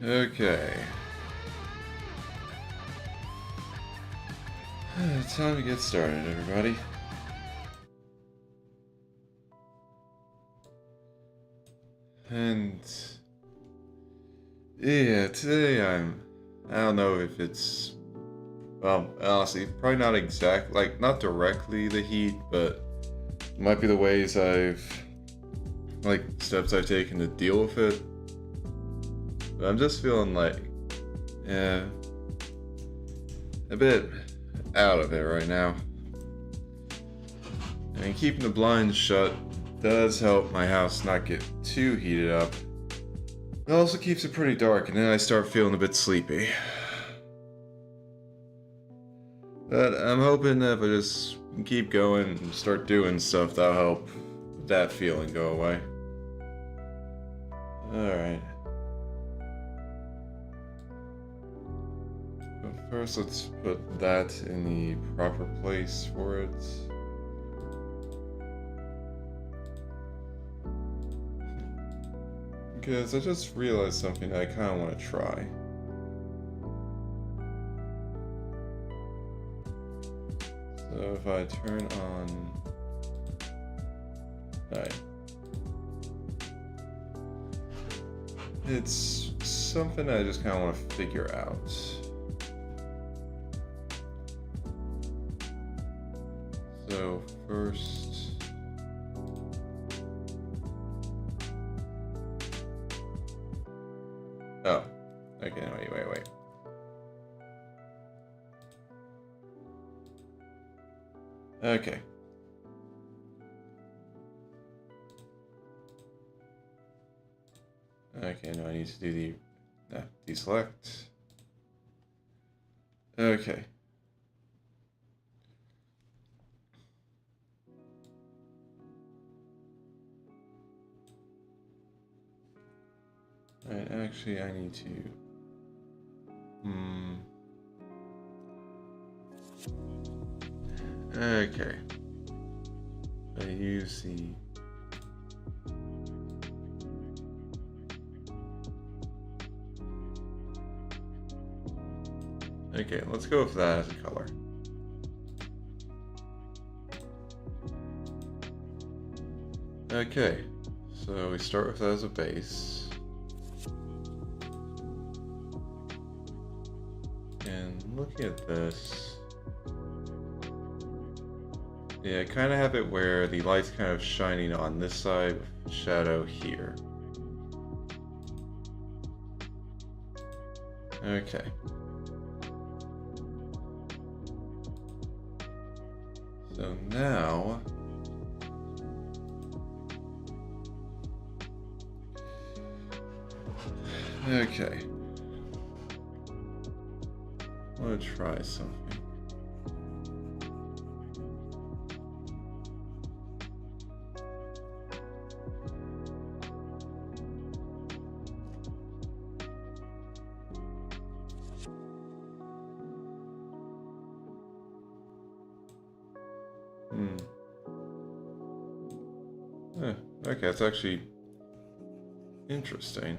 Okay. Time to get started, everybody. And yeah, today I don't know if it's, well, honestly, probably not not directly the heat, but it might be the ways steps I've taken to deal with it. But I'm just feeling yeah, a bit out of it right now. I mean, keeping the blinds shut does help my house not get too heated up. It also keeps it pretty dark, and then I start feeling a bit sleepy. But I'm hoping that if I just keep going and start doing stuff, that'll help that feeling go away. Alright. But first, let's put that in the proper place for it. Because I just realized something that I kind of want to try. So if I turn on... Alright. It's something I just kind of want to figure out. So first... Oh, okay, wait. Okay. Okay, now I need to do deselect. Okay. Alright, actually I need to... Okay. I use the... Okay, let's go with that as a color. Okay, so we start with that as a base. And looking at this, yeah, I kind of have it where the light's kind of shining on this side, with shadow here. Okay. So now, okay. I want to try something. Okay, it's actually interesting.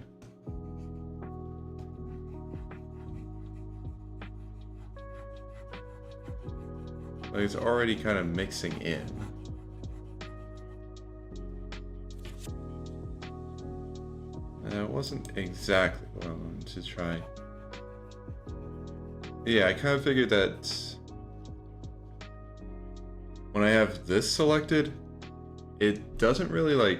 Like it's already kind of mixing in. And it wasn't exactly what I wanted to try. Yeah, I kind of figured that when I have this selected, it doesn't really like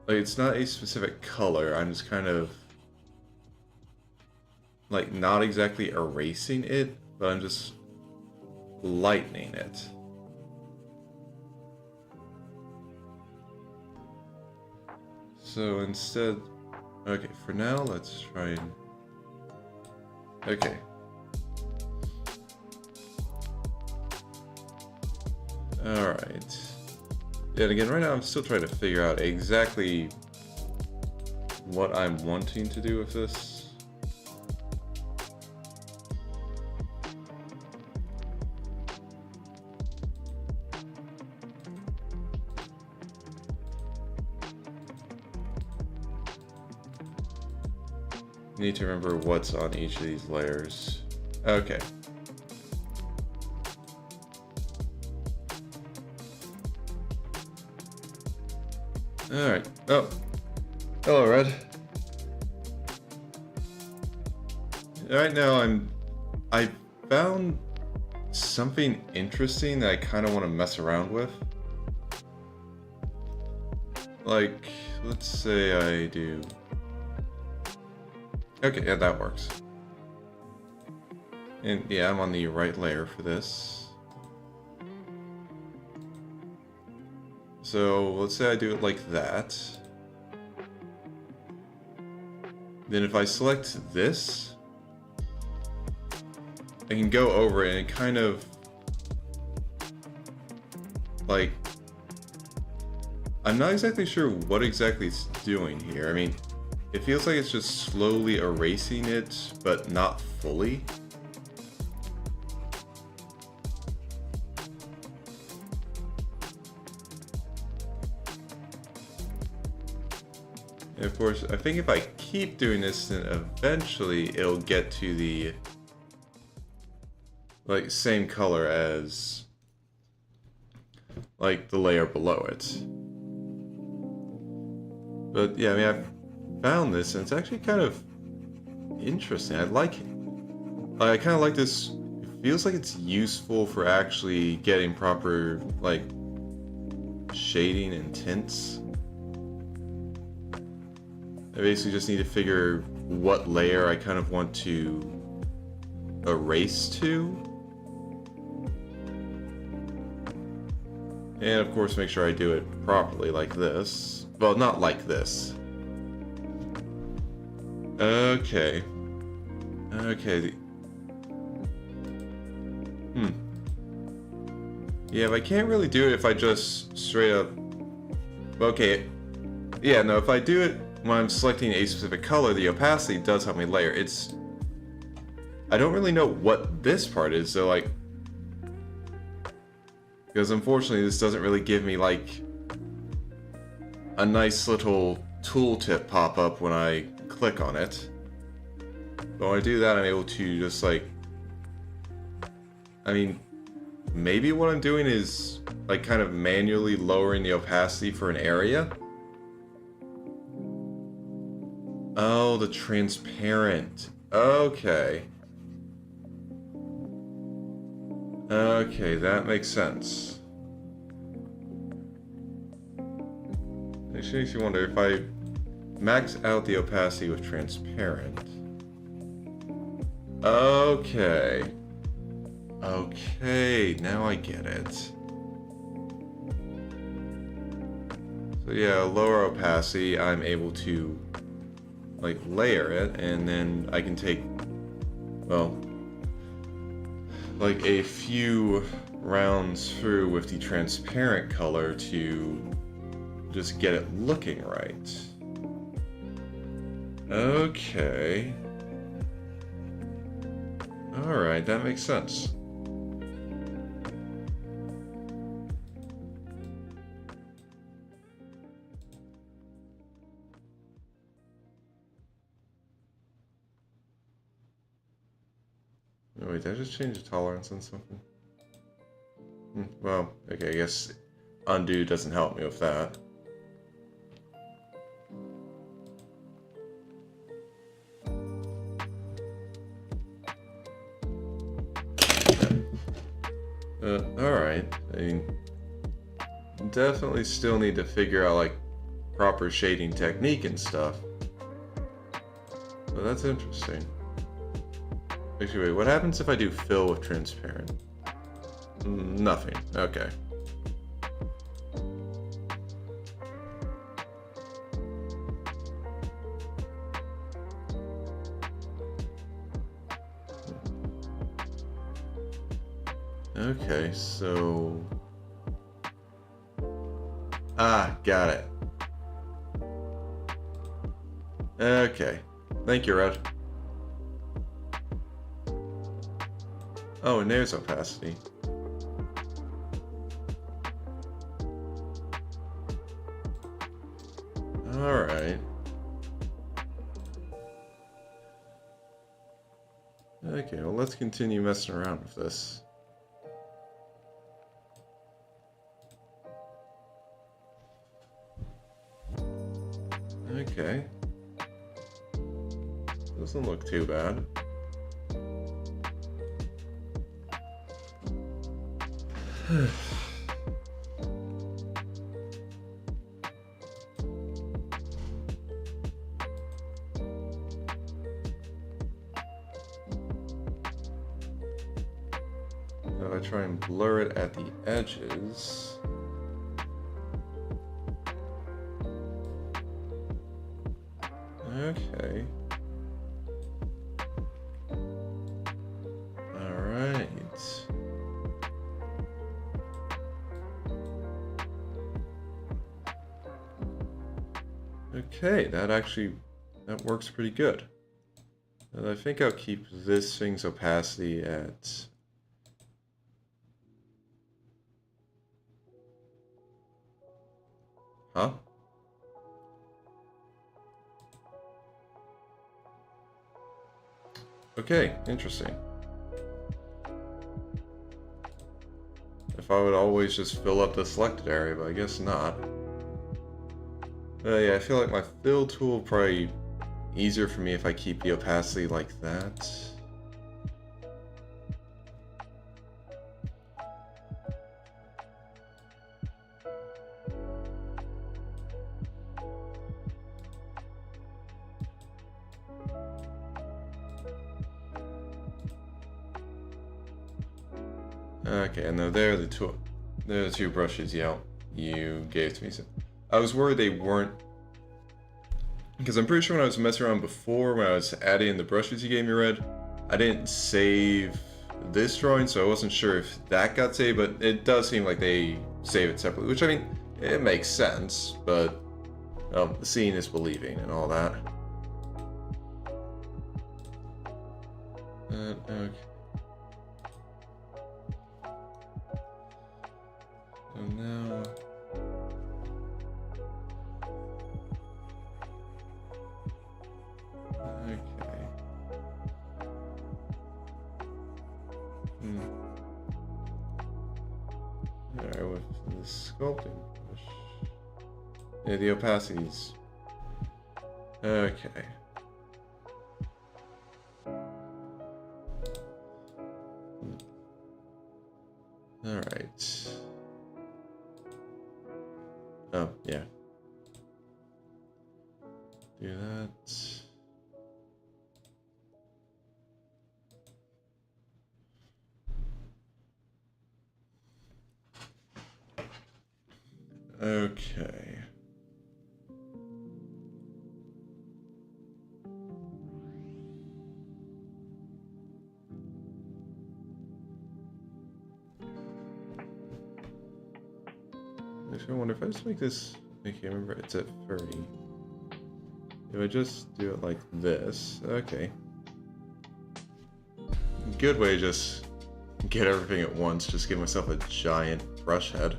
it's not a specific color. I'm just kind of like not exactly erasing it, but I'm just lightening it. So instead, okay, for now, let's try and, okay. Alright. And again, right now I'm still trying to figure out exactly what I'm wanting to do with this. Need to remember what's on each of these layers. Okay. Alright. Oh. Hello, Red. Right now I found something interesting that I kind of want to mess around with. Like, let's say I do... Okay, yeah, that works. And yeah, I'm on the right layer for this. So let's say I do it like that. Then if I select this, I can go over it and it kind of like, I'm not exactly sure what exactly it's doing here. I mean, it feels like it's just slowly erasing it, but not fully. And of course, I think if I keep doing this, then eventually it'll get to the like same color as like the layer below it. But yeah, I mean, I've found this and it's actually kind of interesting. I like it. Like, I kind of like this. It feels like it's useful for actually getting proper like shading and tints. I basically just need to figure what layer I kind of want to erase to. And of course make sure I do it properly like this. Well, not like this. Okay. Okay. Yeah, but I can't really do it if I just straight up... Okay. Yeah, no, if I do it when I'm selecting a specific color, the opacity does help me layer. It's... I don't really know what this part is, so like... Because unfortunately this doesn't really give me like a nice little tooltip pop up when I click on it. But when I do that, I'm able to just like... I mean, maybe what I'm doing is like kind of manually lowering the opacity for an area. Oh, the transparent. Okay. Okay, that makes sense. It makes you wonder if I max out the opacity with transparent. Okay. Okay, now I get it. So yeah, lower opacity, I'm able to like layer it, and then I can take, well, like a few rounds through with the transparent color to just get it looking right. Okay. Alright, that makes sense. Oh, wait, did I just change the tolerance on something? Well, okay, I guess undo doesn't help me with that. Alright. I mean, definitely still need to figure out, like, proper shading technique and stuff. But that's interesting. Actually, wait, what happens if I do fill with transparent? Nothing. Okay. Okay, so... Ah, got it. Okay. Thank you, Red. Oh, and there's opacity. Alright. Okay, well, let's continue messing around with this. Okay. Doesn't look too bad. Now I try and blur it at the edges. Okay. Alright. Okay, that works pretty good. And I think I'll keep this thing's opacity at... Huh? Okay, interesting. If I would always just fill up the selected area, but I guess not. Yeah, I feel like my fill tool will probably easier for me if I keep the opacity like that. Okay, and now they're the two brushes you gave to me. So I was worried they weren't, because I'm pretty sure when I was messing around before, when I was adding the brushes you gave me, Red, I didn't save this drawing, so I wasn't sure if that got saved, but it does seem like they save it separately, which, I mean, it makes sense, but seeing is believing and all that. Okay. So now... Okay. Alright, with the sculpting brush. Yeah, the opacities. Okay. Alright. Oh, yeah. Do that. Okay. Actually, I wonder if I just make this... Okay, remember, it's at 30. If I just do it like this... Okay. Good way to just get everything at once. Just give myself a giant brush head.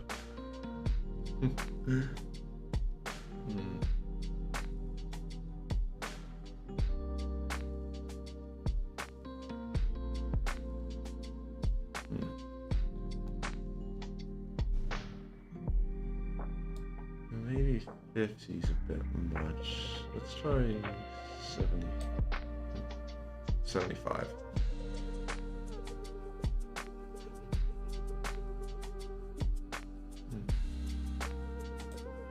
Maybe 50 is a bit much. Let's try 70. 75.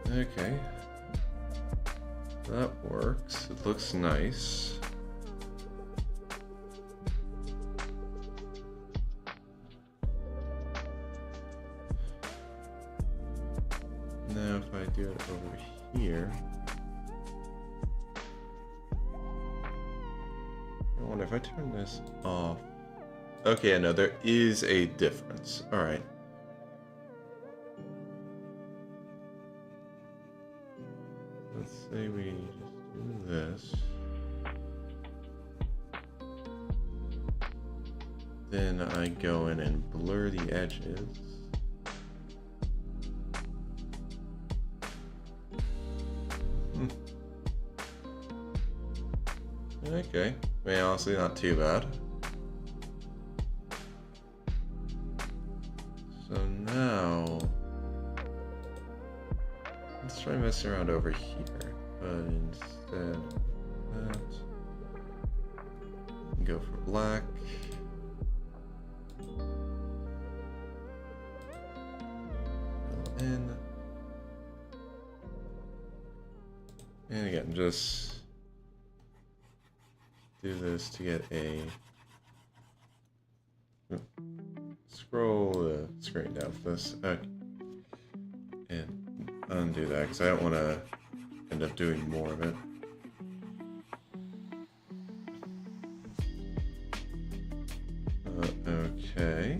Okay. That works. It looks nice. Now if I do it over here, I wonder if I turn this off. Okay, no, there is a difference. Alright. Let's say we just do this. Then I go in and blur the edges. Okay. I mean, honestly, not too bad. let's try messing around over here, but instead of that, go for black. Fill in. And again, just do this to get a scroll the screen down for this. Okay. And undo that because I don't want to end up doing more of it. Okay.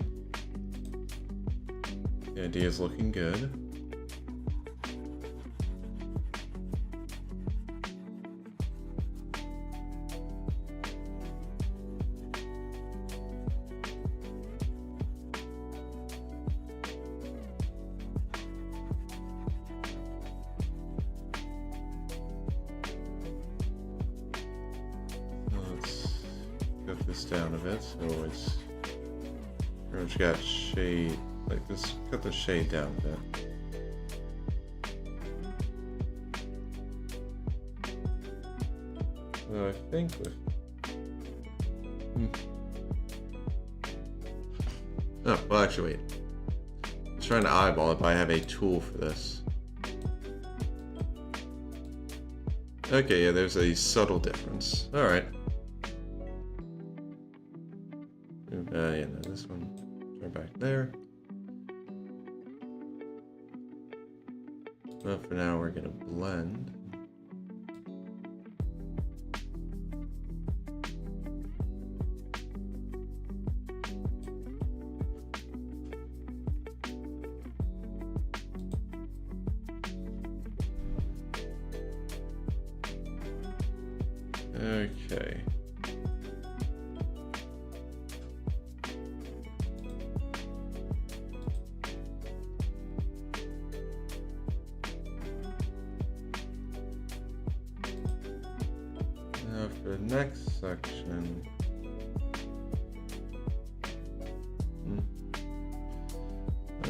The idea is looking good. Cut this down a bit so it's pretty much got shade like this. Cut the shade down a bit. So I think with oh well, actually wait. I was trying to eyeball it, but I have a tool for this. Okay, yeah, there's a subtle difference. All right. Yeah, no, this one, turn back there. But for now, we're gonna blend. Okay. Now for the next section.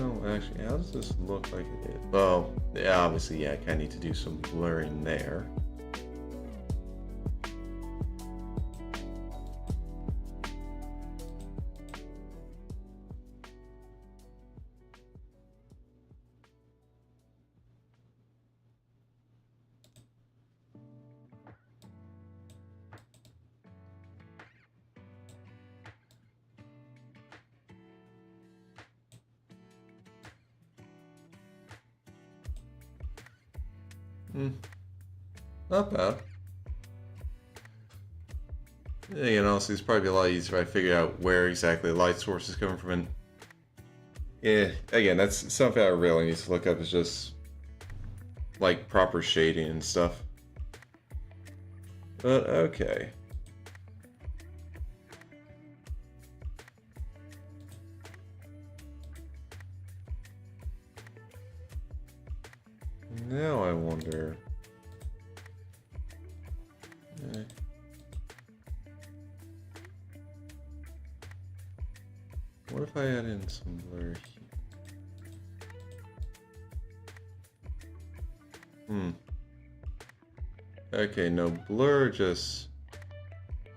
Oh, actually, how does this look like it is? Well, yeah, obviously, yeah, I kind of need to do some blurring there. Not bad. Again, honestly, it's probably a lot easier if I figure out where exactly the light source is coming from. And yeah, again, that's something I really need to look up, is just like proper shading and stuff. But okay. Now I wonder. What if I add in some blur here? Okay, no, blur just...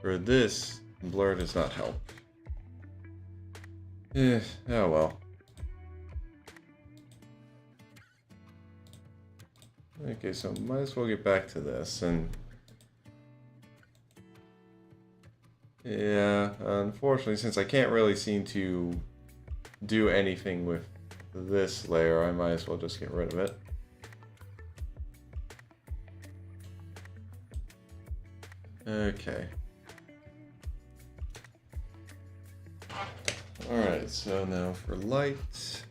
For this, blur does not help. Oh well. Okay, so might as well get back to this, and... Yeah, unfortunately, since I can't really seem to do anything with this layer, I might as well just get rid of it. Okay. Alright, so now for light,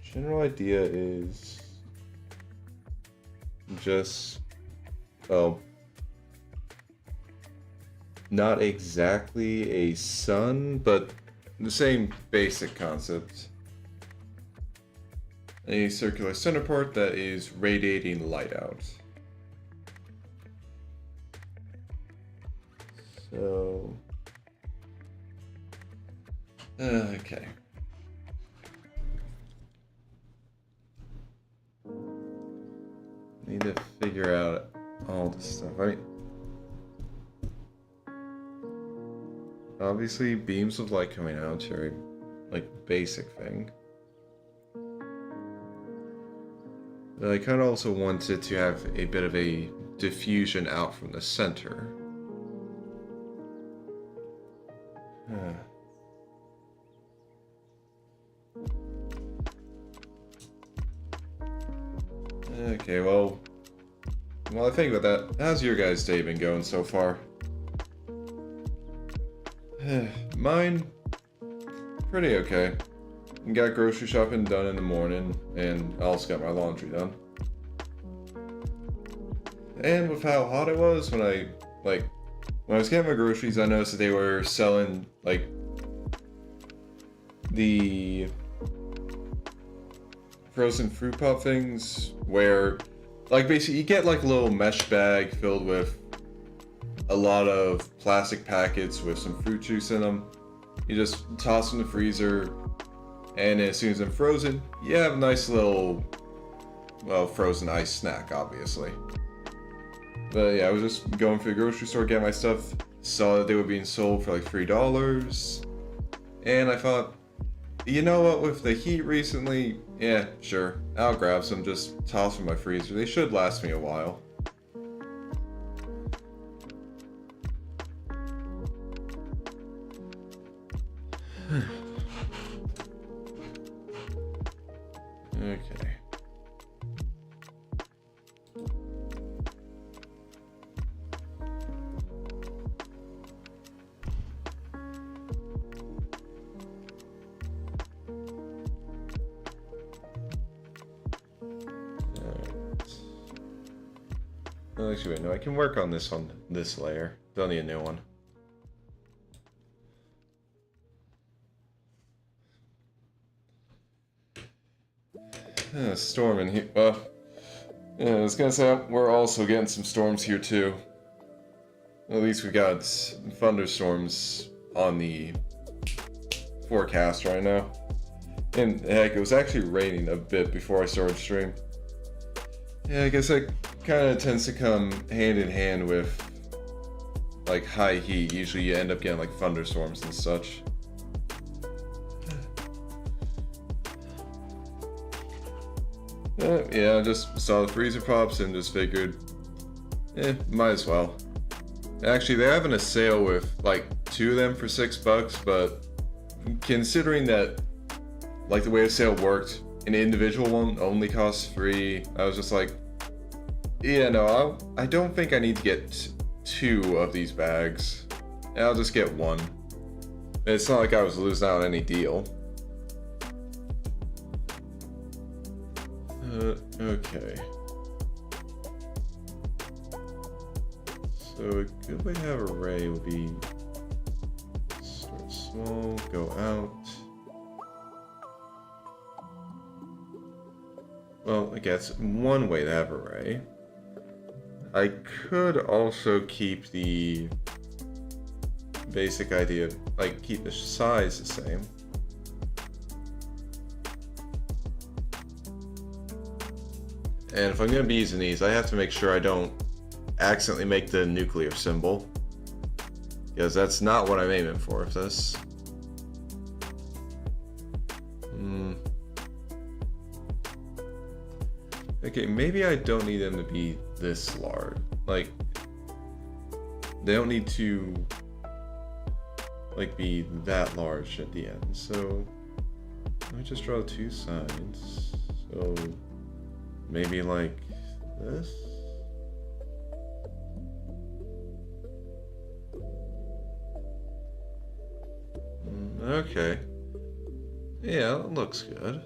general idea is just, well, not exactly a sun, but the same basic concept. A circular center part that is radiating light out. So, okay. Need to figure out all this stuff. I mean, obviously, beams of light coming out are like basic thing. But I kind of also wanted to have a bit of a diffusion out from the center. Okay, well, I think about that. How's your guys' day been going so far? Mine, pretty okay. Got grocery shopping done in the morning, and I also got my laundry done. And with how hot it was, when I was getting my groceries, I noticed that they were selling, like, the frozen fruit pop things, where, like, basically you get, like, a little mesh bag filled with a lot of plastic packets with some fruit juice in them. You just toss them in the freezer, and as soon as they're frozen, you have a nice little, well, frozen ice snack, obviously. But yeah, I was just going through the grocery store, getting my stuff, saw that they were being sold for like $3, and I thought, you know what, with the heat recently, yeah, sure, I'll grab some, just toss them in my freezer. They should last me a while. Okay. Well, actually, wait, no, I can work on this layer. Don't need a new one. Storm in here. Well, yeah, I was gonna say, we're also getting some storms here too. At least we got thunderstorms on the forecast right now. And heck, it was actually raining a bit before I started stream. Yeah, I guess that kind of tends to come hand in hand with like high heat. Usually you end up getting like thunderstorms and such. Yeah, I just saw the freezer pops and just figured, might as well. Actually, they're having a sale with like 2 of them for $6, but considering that like the way the sale worked, an individual one only costs $3, I was just like, yeah, no, I don't think I need to get 2 of these bags. I'll just get 1. It's not like I was losing out on any deal. Okay. So a good way to have an array would be start small, go out. Well, I guess one way to have an array. I could also keep the basic idea of, like, keep the size the same. And if I'm going to be using these, I have to make sure I don't accidentally make the nuclear symbol. Because that's not what I'm aiming for with this. Okay, maybe I don't need them to be this large. Like, they don't need to, like, be that large at the end. So, let me just draw 2 sides. So, maybe like this? Okay. Yeah, that looks good.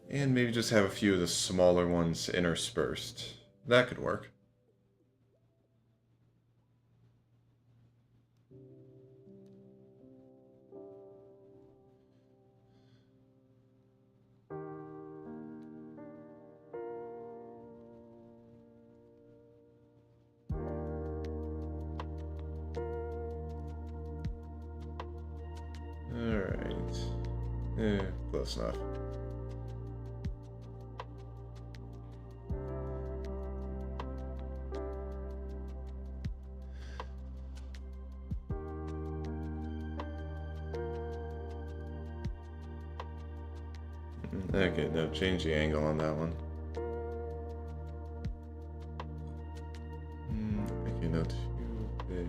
And maybe just have a few of the smaller ones interspersed. That could work. Alright. Close enough. Okay, no, change the angle on that one. Okay, no, too big.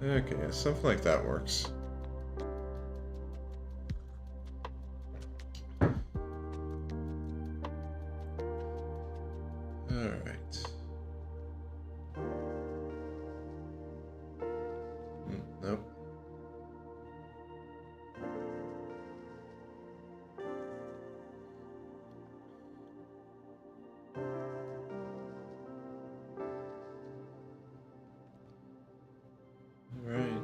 Okay, yeah, something like that works. Alright. Nope. Right,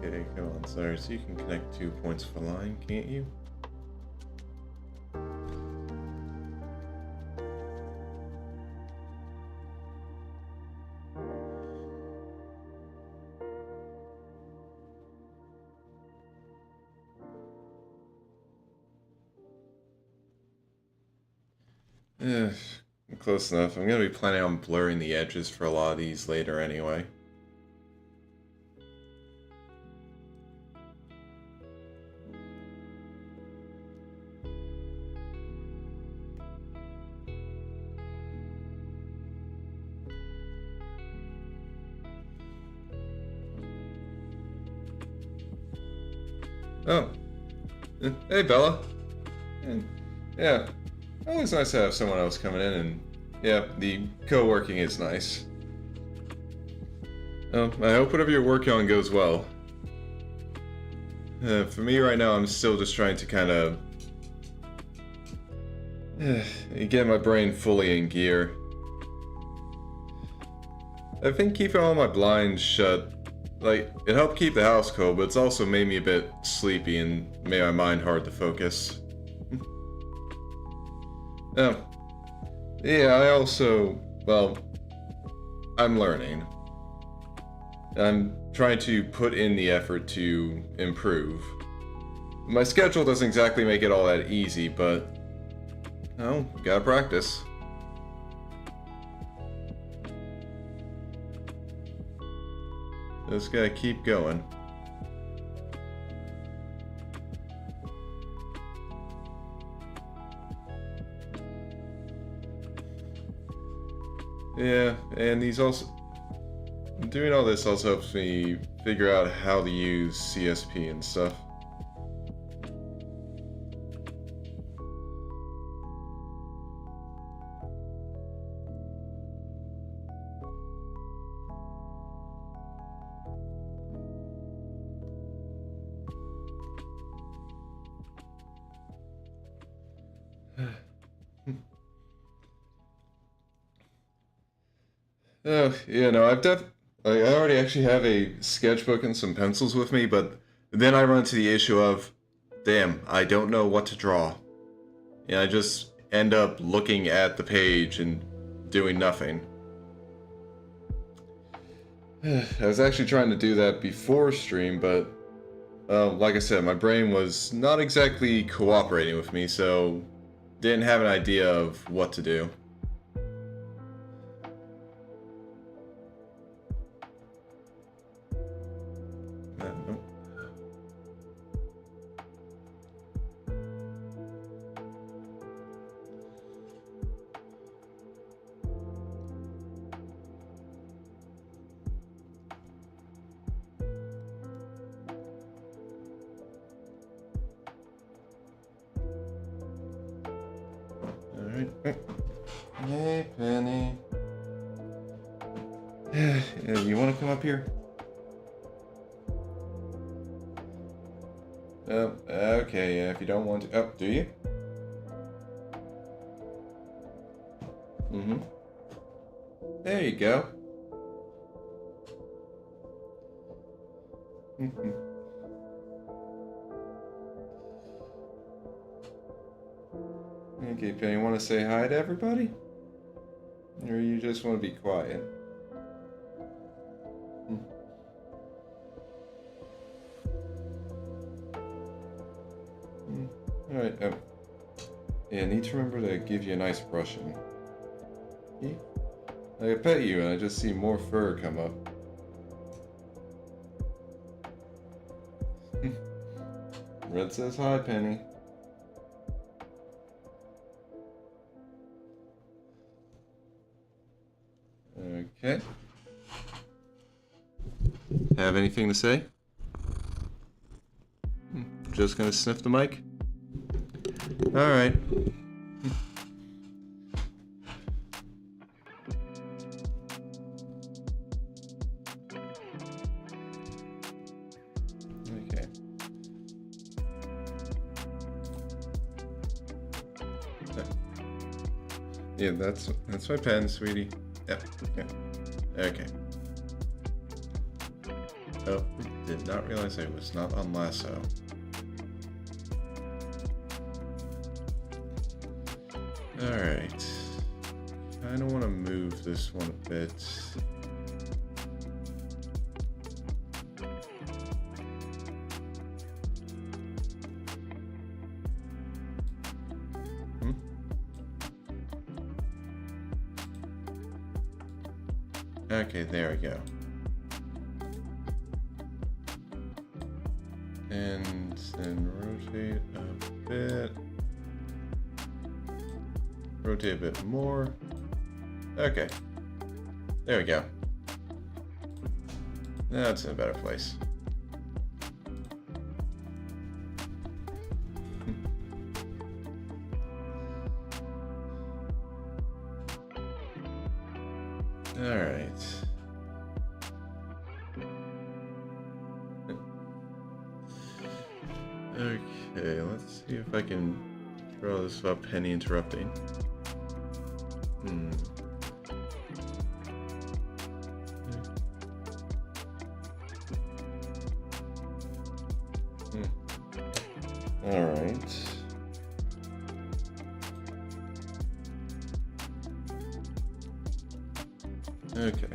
okay, come on, sorry, so you can connect 2 points of a line, can't you? Yeah, close enough. I'm gonna be planning on blurring the edges for a lot of these later anyway. Oh. Hey, Bella. And, yeah. Always nice to have someone else coming in, and yeah, the co-working is nice. I hope whatever you're working on goes well. For me right now, I'm still just trying to kind of get my brain fully in gear. I think keeping all my blinds shut, like, it helped keep the house cold, but it's also made me a bit sleepy and made my mind hard to focus. Yeah, I also, well, I'm learning. I'm trying to put in the effort to improve. My schedule doesn't exactly make it all that easy, but, well, gotta practice. Just gotta keep going. Yeah, and doing all this also helps me figure out how to use CSP and stuff. Oh, yeah, no, I already actually have a sketchbook and some pencils with me, but then I run into the issue of, damn, I don't know what to draw. And I just end up looking at the page and doing nothing. I was actually trying to do that before stream, but like I said, my brain was not exactly cooperating with me, so didn't have an idea of what to do. Nope. Alright. Hey, Penny. You want to come up here? Oh, okay, yeah, if you don't want to. Oh, do you? Mm-hmm. There you go. Okay, Penny, you want to say hi to everybody? Or you just want to be quiet? Alright, yeah, I need to remember to give you a nice brushing. See? I pet you and I just see more fur come up. Red says hi, Penny. Okay. Have anything to say? Just gonna sniff the mic? Alright. Okay. Yeah, that's my pen, sweetie. Yep. Yeah. Okay. Oh, did not realize I was not on lasso. Alright. Kinda wanna move this one a bit. Okay, there we go. And then rotate a bit. Rotate a bit more. Okay. There we go. That's in a better place. Alright. Okay, let's see if I can draw this without Penny interrupting. Alright. Okay.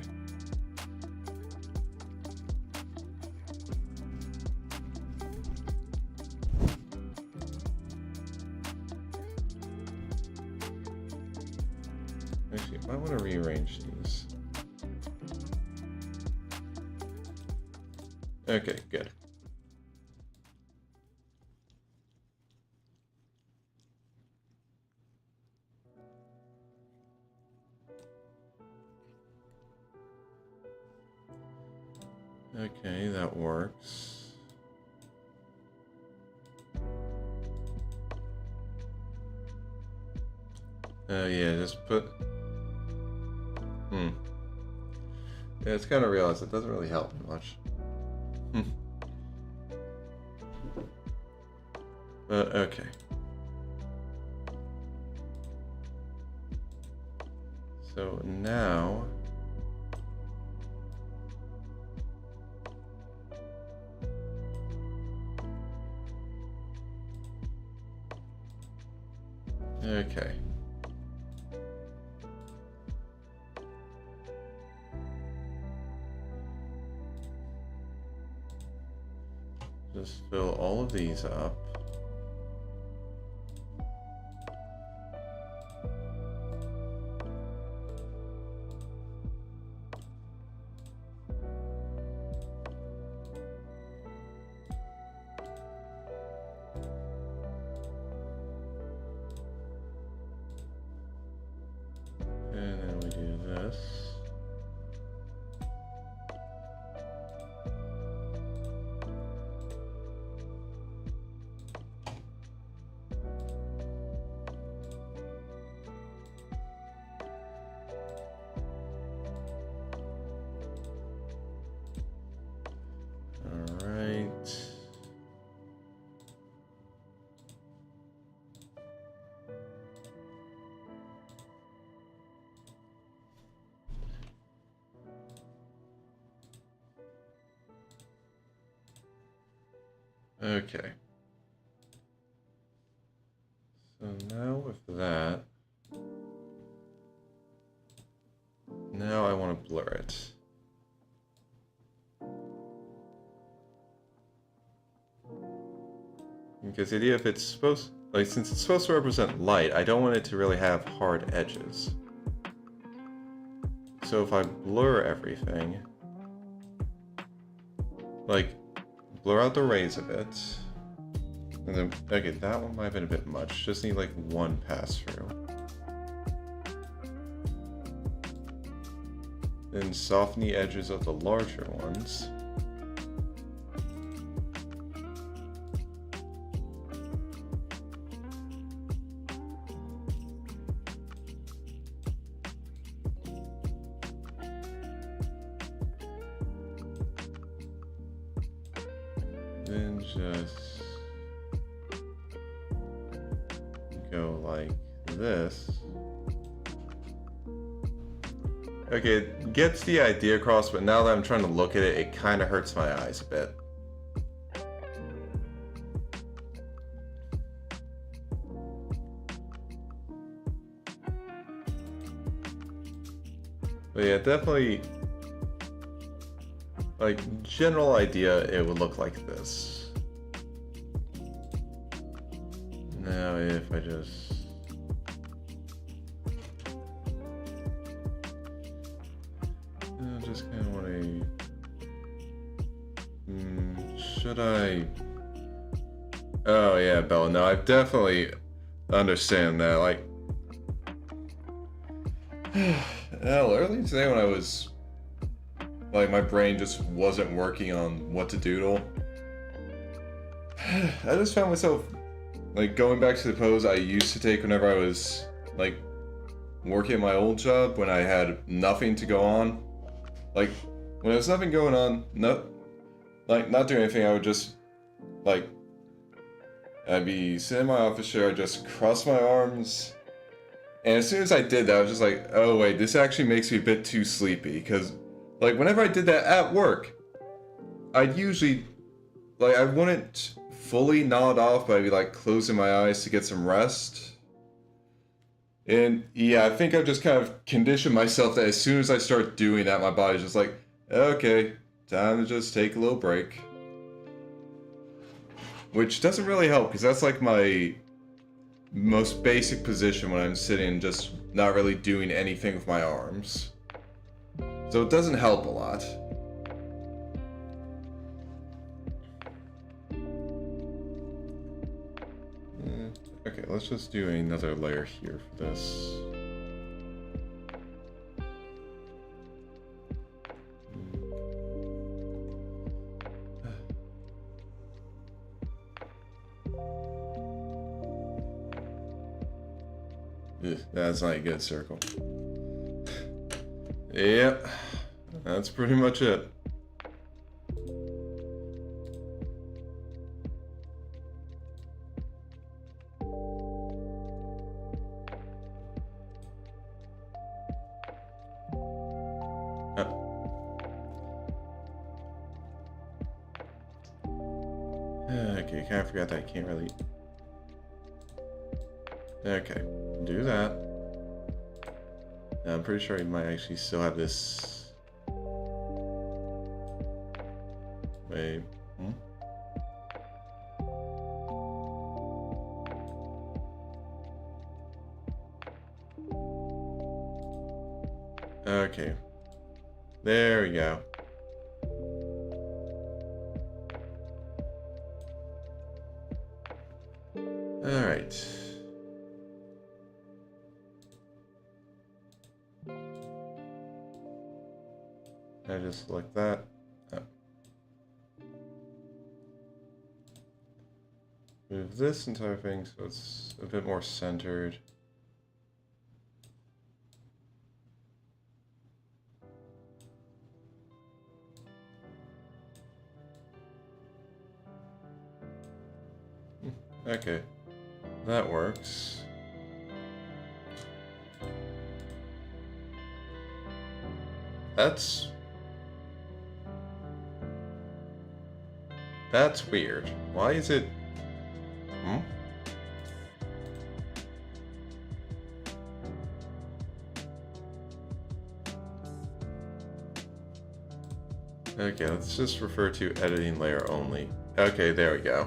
Actually, I want to rearrange these. Okay, good. Okay, that works. Yeah, just put... Yeah, it's kind of realized it doesn't really help much. But, okay. So now... Okay. Just fill all of these up. And then we do this. All right. Okay. So now with that, now I want to blur it. Because the idea if it's supposed like, since it's supposed to represent light, I don't want it to really have hard edges. So if I blur everything, like, blur out the rays a bit, and then, okay, that one might have been a bit much. Just need like one pass through. Then soften the edges of the larger ones. Then just go like this. Okay, it gets the idea across, but now that I'm trying to look at it, it kind of hurts my eyes a bit. But yeah, definitely, like, general idea, it would look like this. Now if I just... I just kind of want to... should I... Oh yeah, Bella, no, I definitely understand that, like... Hell, earlier today when I was... like, my brain just wasn't working on what to doodle. I just found myself, like, going back to the pose I used to take whenever I was, like, working at my old job when I had nothing to go on. Like, when there was nothing going on, not doing anything, I would just, like, I'd be sitting in my office chair, I'd just cross my arms, and as soon as I did that, I was just like, oh wait, this actually makes me a bit too sleepy, because, like, whenever I did that at work, I'd usually, like, I wouldn't fully nod off, but I'd be, like, closing my eyes to get some rest. And, yeah, I think I've just kind of conditioned myself that as soon as I start doing that, my body's just like, okay, time to just take a little break. Which doesn't really help, because that's, like, my most basic position when I'm sitting, just not really doing anything with my arms. So it doesn't help a lot. Okay, let's just do another layer here for this. That's not a good circle. Yep, that's pretty much it. Okay, kind of forgot that I can't really... Okay, do that. Now, I'm pretty sure I might actually still have this... Wait, Okay. There we go. Alright. I just select that. Move this entire thing so it's a bit more centered. Okay, that works. That's weird. Why is it... Okay, let's just refer to editing layer only. Okay, there we go.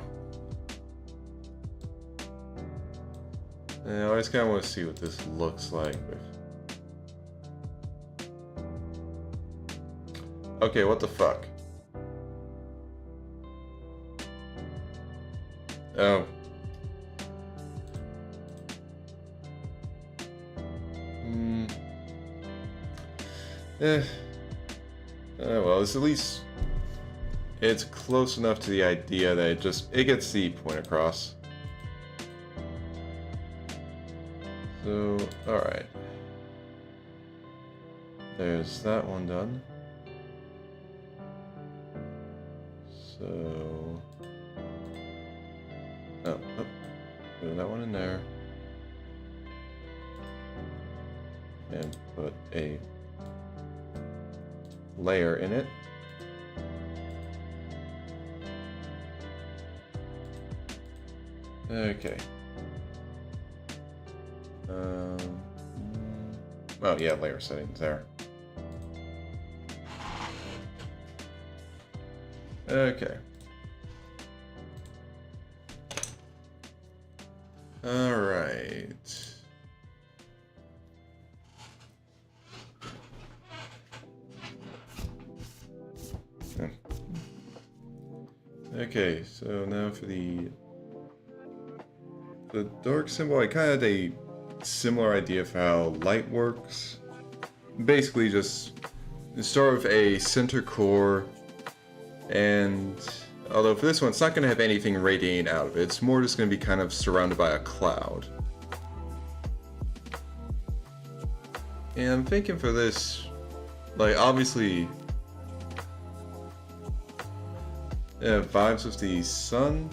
I just kind of want to see what this looks like. Okay, what the fuck? Oh. Well, it's at least it's close enough to the idea that it gets the point across. So, alright. There's that one done. So... Oh, put that one in there. And put a layer in it. Okay. Oh yeah, layer settings there. Okay. All right. Okay, so now for the dark symbol, I kind of had a similar idea for how light works. Basically just start with a center core, and although for this one it's not going to have anything radiating out of it, it's more just going to be kind of surrounded by a cloud. And I'm thinking for this, like obviously vibes with the sun.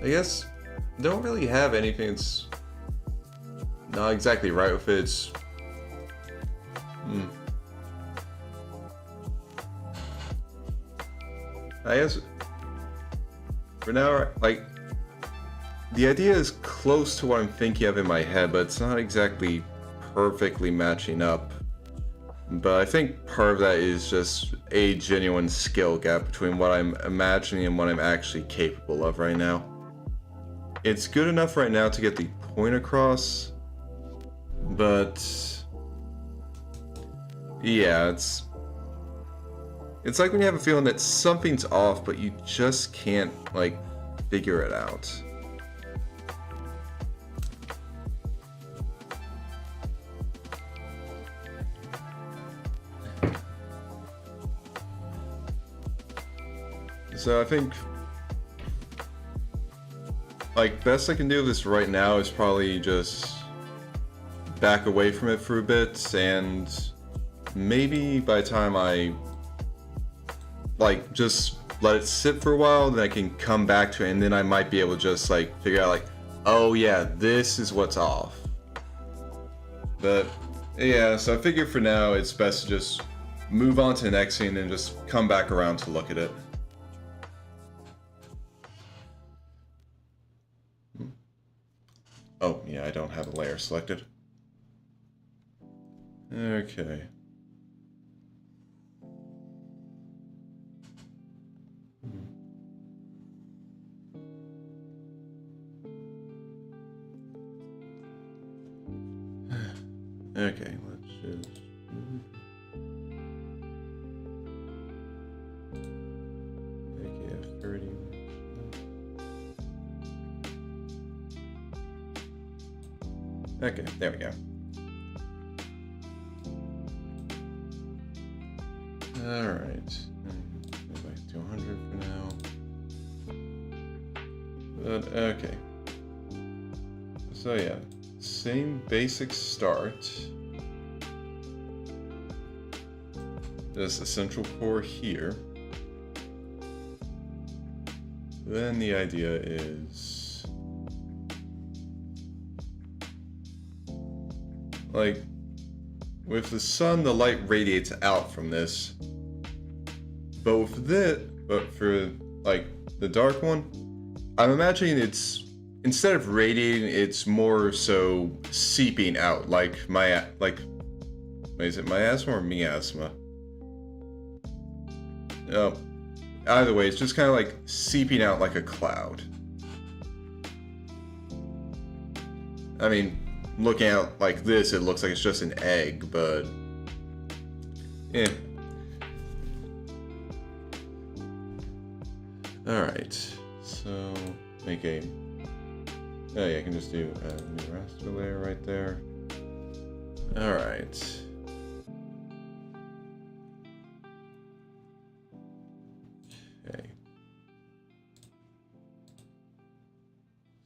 I guess don't really have anything that's not exactly right with it. It's, I guess for now, like the idea is close to what I'm thinking of in my head, but it's not exactly perfectly matching up. But I think part of that is just a genuine skill gap between what I'm imagining and what I'm actually capable of right now. It's good enough right now to get the point across, but yeah, it's like when you have a feeling that something's off, but you just can't like figure it out. So I think, like, best I can do with this right now is probably just back away from it for a bit, and maybe by the time I, like, just let it sit for a while, then I can come back to it, and then I might be able to just, like, figure out, like, oh yeah, this is what's off. But, yeah, so I figure for now it's best to just move on to the next scene and just come back around to look at it. Oh, yeah, I don't have a layer selected. Okay. Okay, let's just... AKF 30. Okay, there we go. Alright. Go back to 100 for now. But, okay. So yeah, same basic start. Just a central core here. Then the idea is, like, with the sun, the light radiates out from this. But with this, but for, like, the dark one, I'm imagining it's, instead of radiating, it's more so seeping out, like is it miasma or miasma? Either way, it's just kind of like seeping out like a cloud. I mean, looking out like this, it looks like it's just an egg, but eh. Alright, so make a... Oh yeah, I can just do a new raster layer right there. Alright. Okay.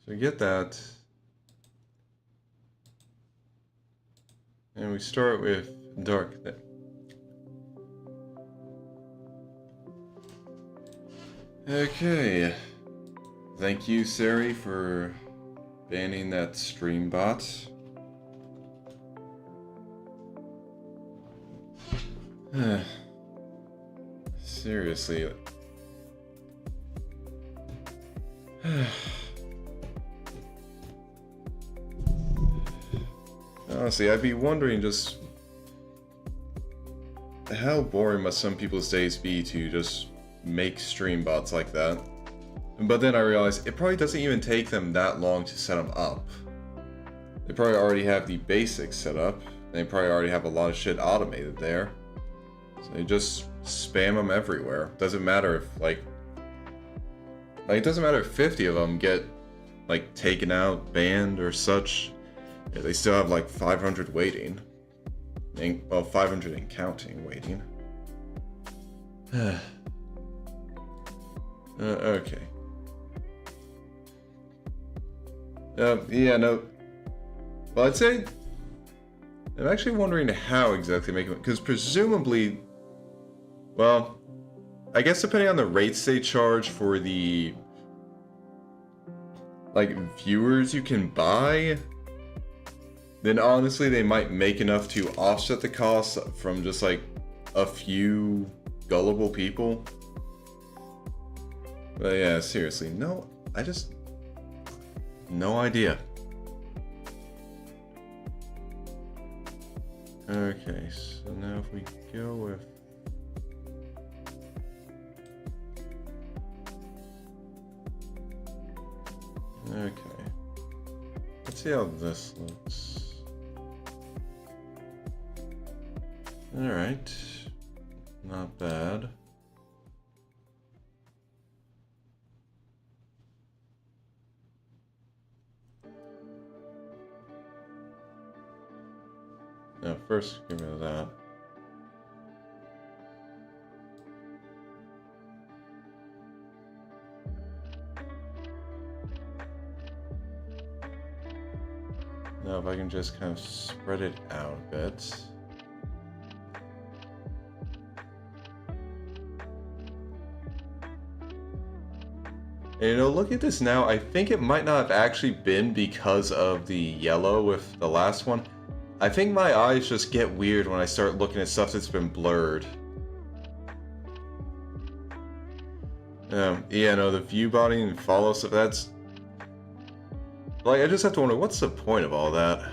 So get that. And we start with dark. Okay. Thank you, Sari, for banning that stream bot. Seriously. Honestly, I'd be wondering just how boring must some people's days be to just make stream bots like that. But then I realized it probably doesn't even take them that long to set them up. They probably already have the basics set up. They probably already have a lot of shit automated there. So they just spam them everywhere. Doesn't matter if like it doesn't matter if 50 of them get like taken out, banned, or such. Yeah, they still have like 500 waiting. Well, 500 and counting waiting. Okay. Yeah, no. Well, I'd say I'm actually wondering how exactly make it, because presumably, well, I guess depending on the rates they charge for the like viewers you can buy, then honestly they might make enough to offset the costs from just like a few gullible people. But yeah, seriously, no, no idea. Okay, so now if we go with... Okay. Let's see how this looks. Alright. Not bad. Now, first, get rid of that. Now, if I can just kind of spread it out a bit. And, you know, look at this now. I think it might not have actually been because of the yellow with the last one. I think my eyes just get weird when I start looking at stuff that's been blurred. Yeah, no, the view body and follow stuff, that's... Like, I just have to wonder, what's the point of all that?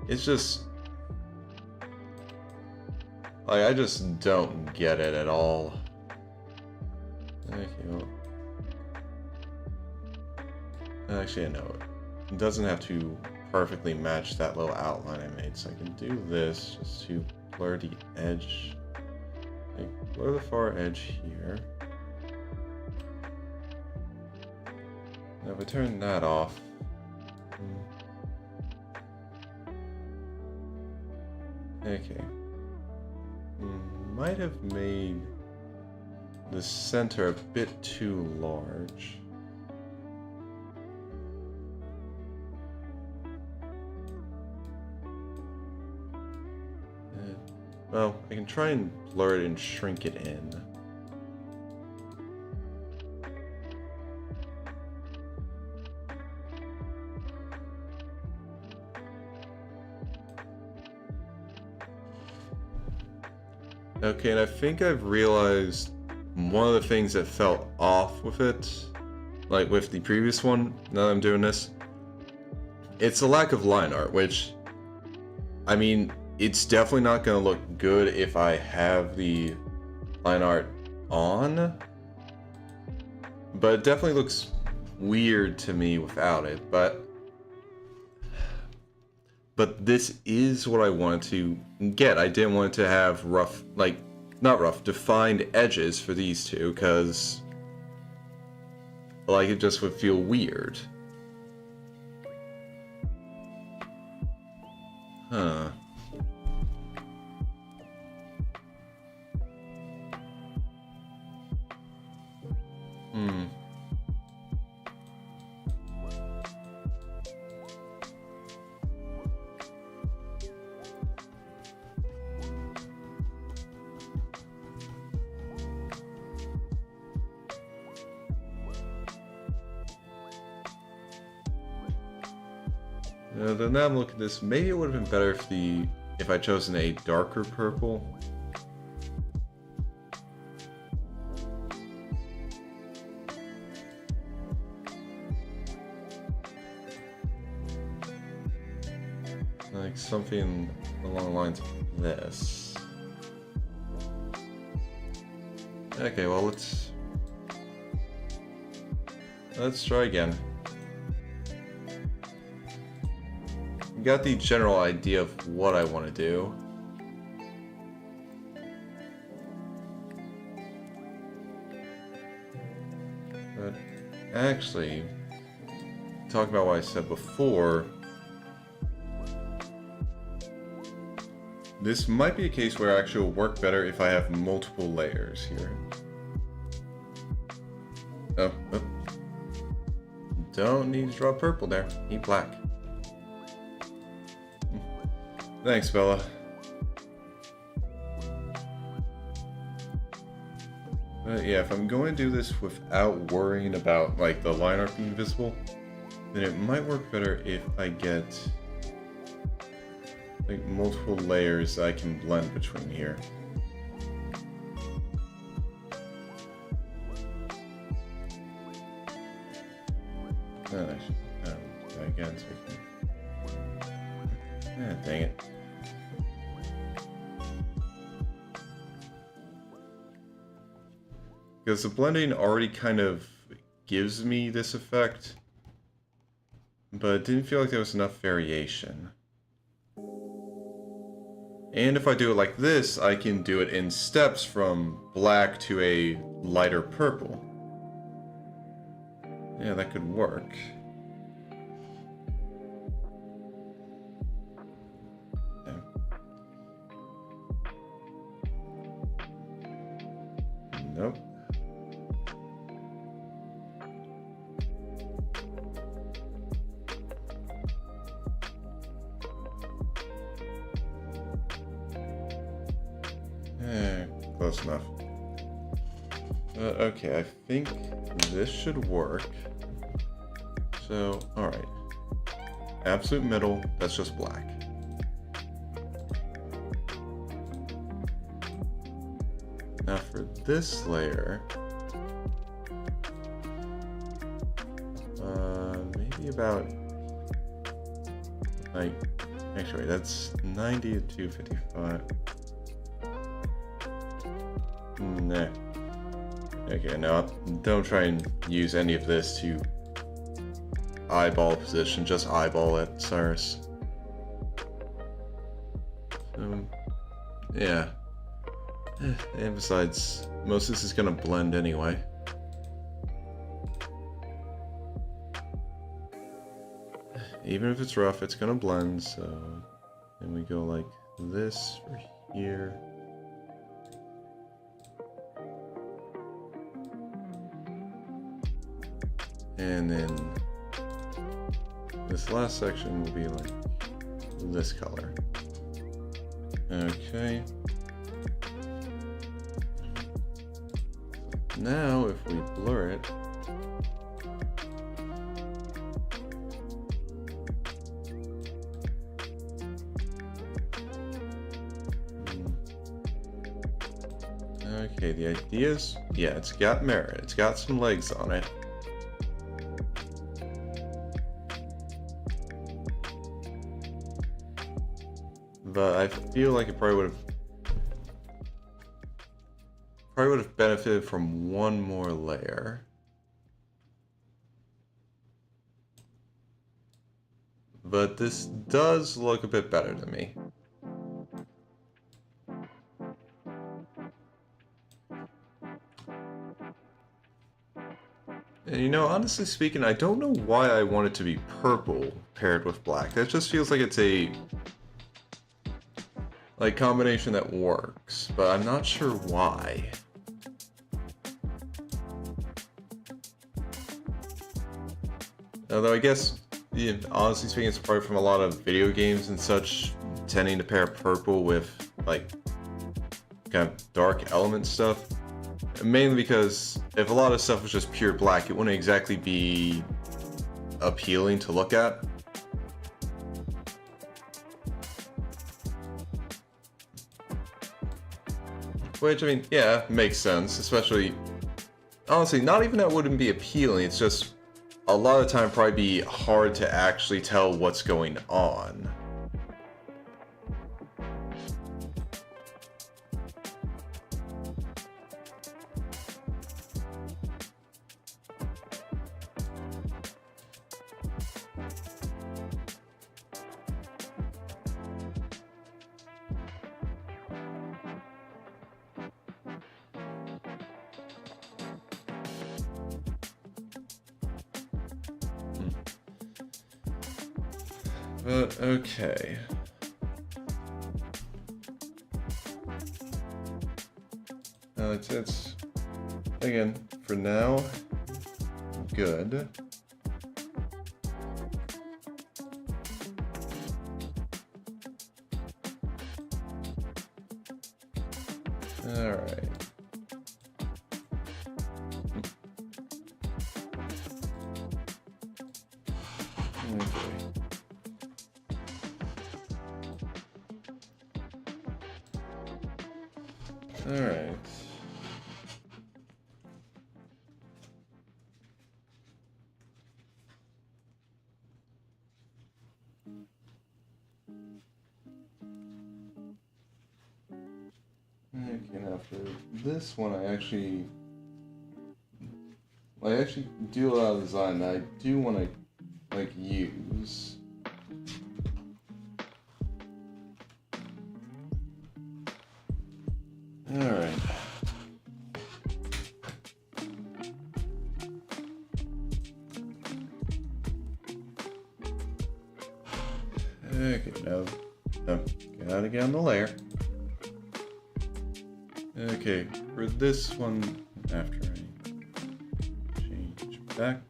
It's just... Like, I just don't get it at all. Okay, well... Actually, I know it. It doesn't have to perfectly match that little outline I made, so I can do this just to blur the edge. Like, blur the far edge here. Now if I turn that off, okay, might have made the center a bit too large. Well, I can try and blur it and shrink it in. Okay, and I think I've realized one of the things that felt off with it, like with the previous one, now that I'm doing this, it's the lack of line art, which, I mean, it's definitely not going to look good if I have the line art on, but it definitely looks weird to me without it. But this is what I wanted to get. I didn't want to have rough, like, not rough, defined edges for these two, because, like, it just would feel weird. Huh. Then now I'm looking at this. Maybe it would have been better if I chosen a darker purple. Like something along the lines of this. Okay, well let's try again. Got the general idea of what I want to do. But actually, talking about what I said before, this might be a case where it actually will work better if I have multiple layers here. Oh. Don't need to draw purple there. Need black. Thanks, Bella. But yeah, if I'm going to do this without worrying about like the line art being visible, then it might work better if I get like multiple layers that I can blend between here. Again, so we can... dang it. Because the blending already kind of gives me this effect, but it didn't feel like there was enough variation. And if I do it like this, I can do it in steps from black to a lighter purple. Yeah, that could work. Okay. Nope. Close enough. Okay, I think this should work. So, alright. Absolute middle, that's just black. Now for this layer, maybe about, like, actually that's 90 to 255. Nah. Okay, no, don't try and use any of this to eyeball position, just eyeball it, Cyrus. Yeah. And besides, most of this is gonna blend anyway. Even if it's rough, it's gonna blend, so... And we go like this for here. And then this last section will be like this color. Okay. Now if we blur it, okay, the idea is, yeah, it's got merit, it's got some legs on it. but I feel like it probably would have benefited from one more layer. But this does look a bit better to me. And you know, honestly speaking, I don't know why I want it to be purple paired with black. That just feels like it's a combination that works, but I'm not sure why. Although I guess, yeah, honestly speaking, it's probably from a lot of video games and such, tending to pair purple with like kind of dark element stuff. Mainly because if a lot of stuff was just pure black, it wouldn't exactly be appealing to look at. Which, I mean, yeah, makes sense. Especially, honestly, not even that wouldn't be appealing, it's just a lot of the time probably be hard to actually tell what's going on. But, okay. It's again, for now, good. Alright. Alright. Okay, now for this one, I actually do a lot of design that I do want to use. Alright. Okay, now gotta get on the layer. Okay, for this one, after I change back.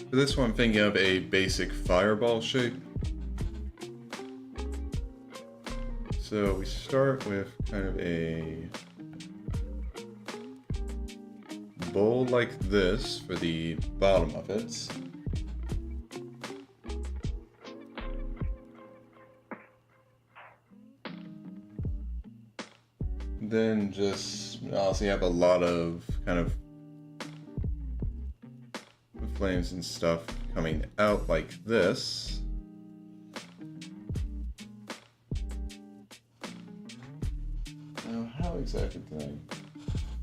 For this one, I'm thinking of a basic fireball shape. So we start with kind of a bowl like this for the bottom of it. Then just also have a lot of kind of flames and stuff coming out like this. Now, how exactly did I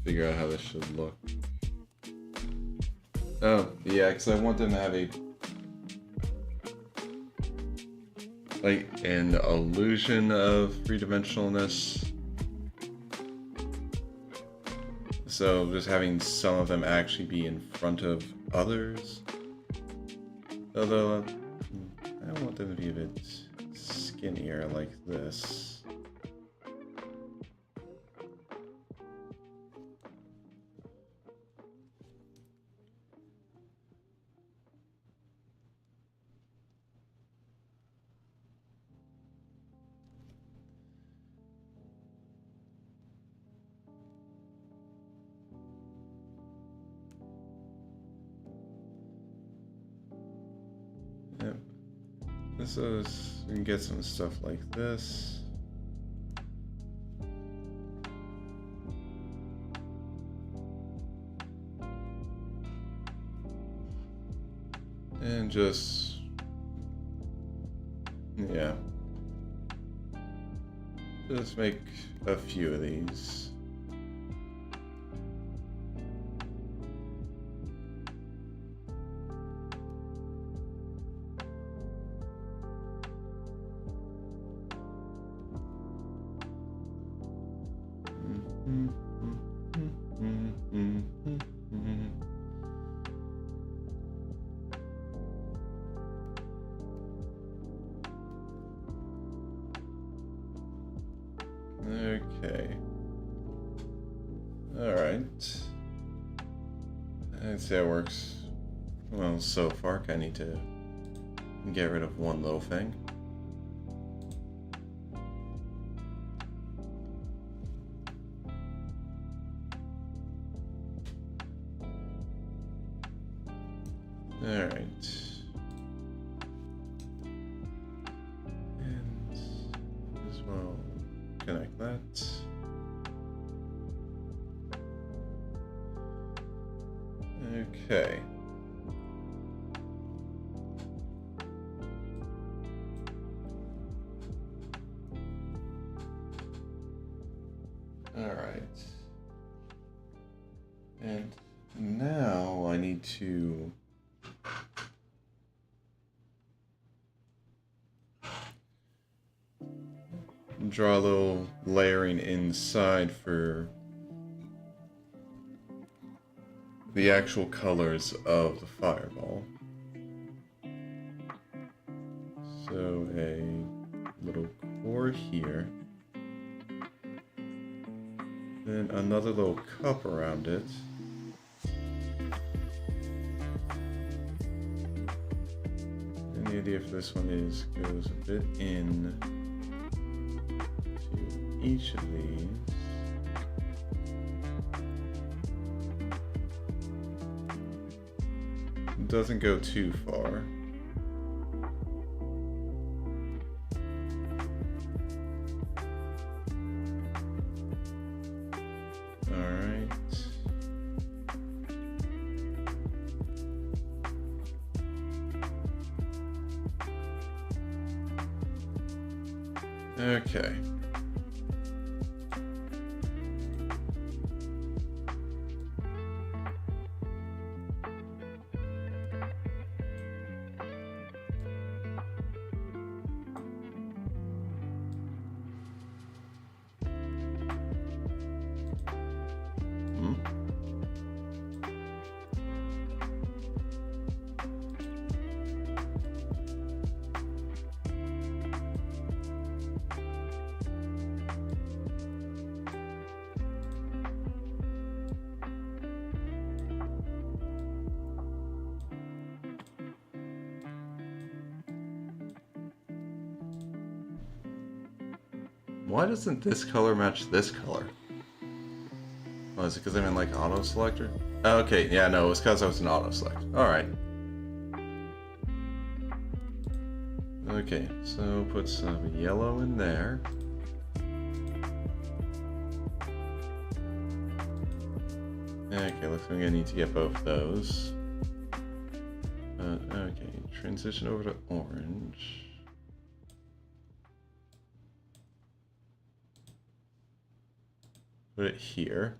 figure out how this should look? Oh, yeah, because I want them to have an illusion of three-dimensionalness. So just having some of them actually be in front of others. Although I don't want them to be a bit skinnier like this. Yep. This is, we can get some stuff like this. And just, yeah. Just make a few of these. Okay. Alright. I'd say it works well so far. I need to get rid of one little thing. Alright. And as well, connect that. Okay. Alright. And now I need to draw a little layering inside for the actual colors of the fireball. So a little core here. Then another little cup around it. And the idea for this one is goes a bit in to each of these. Doesn't go too far. Okay. Why doesn't this color match this color? Oh, is it because I'm in like auto selector? Okay, yeah, no, it was because I was in auto select. Alright. Okay, so put some yellow in there. Okay, looks like I'm gonna need to get both those. Okay, transition over to orange. Put it here.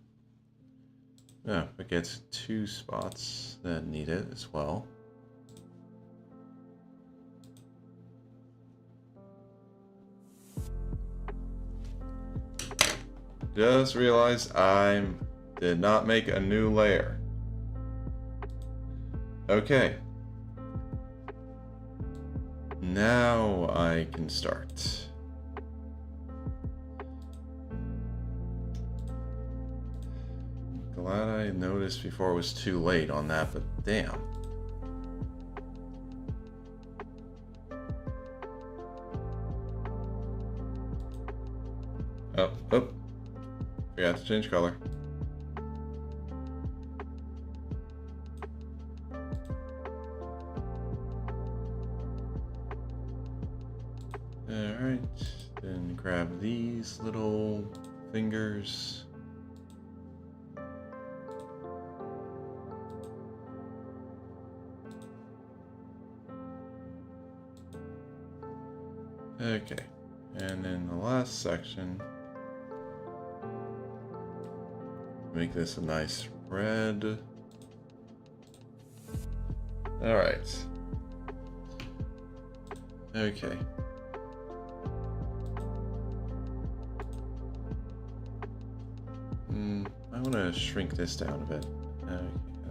Oh, it gets 2 spots that need it as well. Just realized I did not make a new layer. Okay. Now I can start. Glad I noticed before it was too late on that, but damn. Oh, forgot to change color. Alright, then grab these little fingers. Okay, and then the last section, make this a nice red. Alright. Okay. I want to shrink this down a bit. Okay,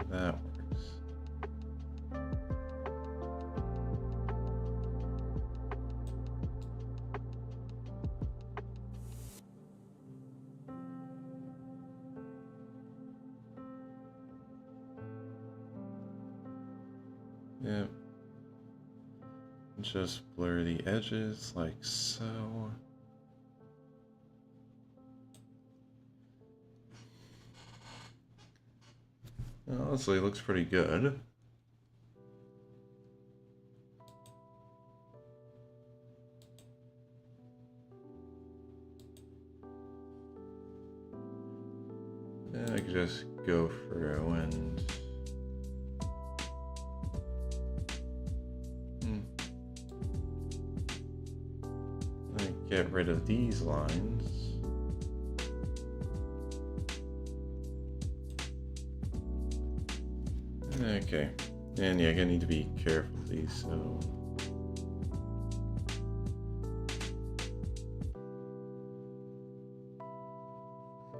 that works. Yep. Just blur the edges like so. Honestly, it looks pretty good. And I could just go through and get rid of these lines. Okay, and yeah, I need to be careful with these, so.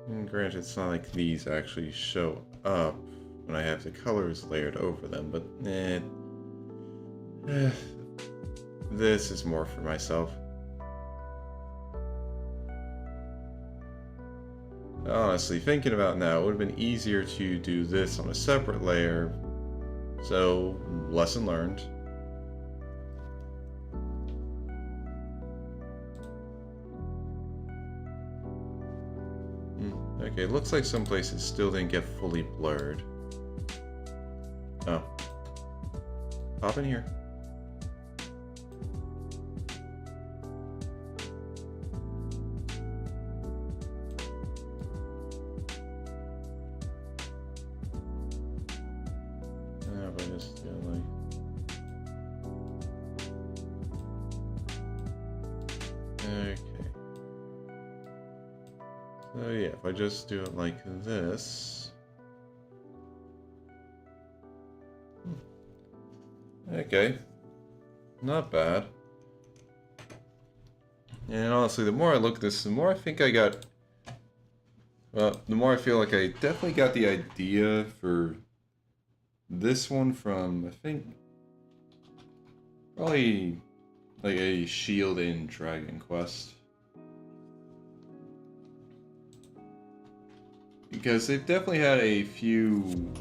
And granted, it's not like these actually show up when I have the colors layered over them, but this is more for myself. Honestly, thinking about now, it would have been easier to do this on a separate layer, so lesson learned. Okay, it looks like some places still didn't get fully blurred. Oh. Pop in here. Okay. So yeah, if I just do it like this. Okay. Not bad. And honestly, the more I look at this, the more I think I got... Well, the more I feel like I definitely got the idea for this one from, I think, probably like a shield in Dragon Quest. Because they've definitely had a few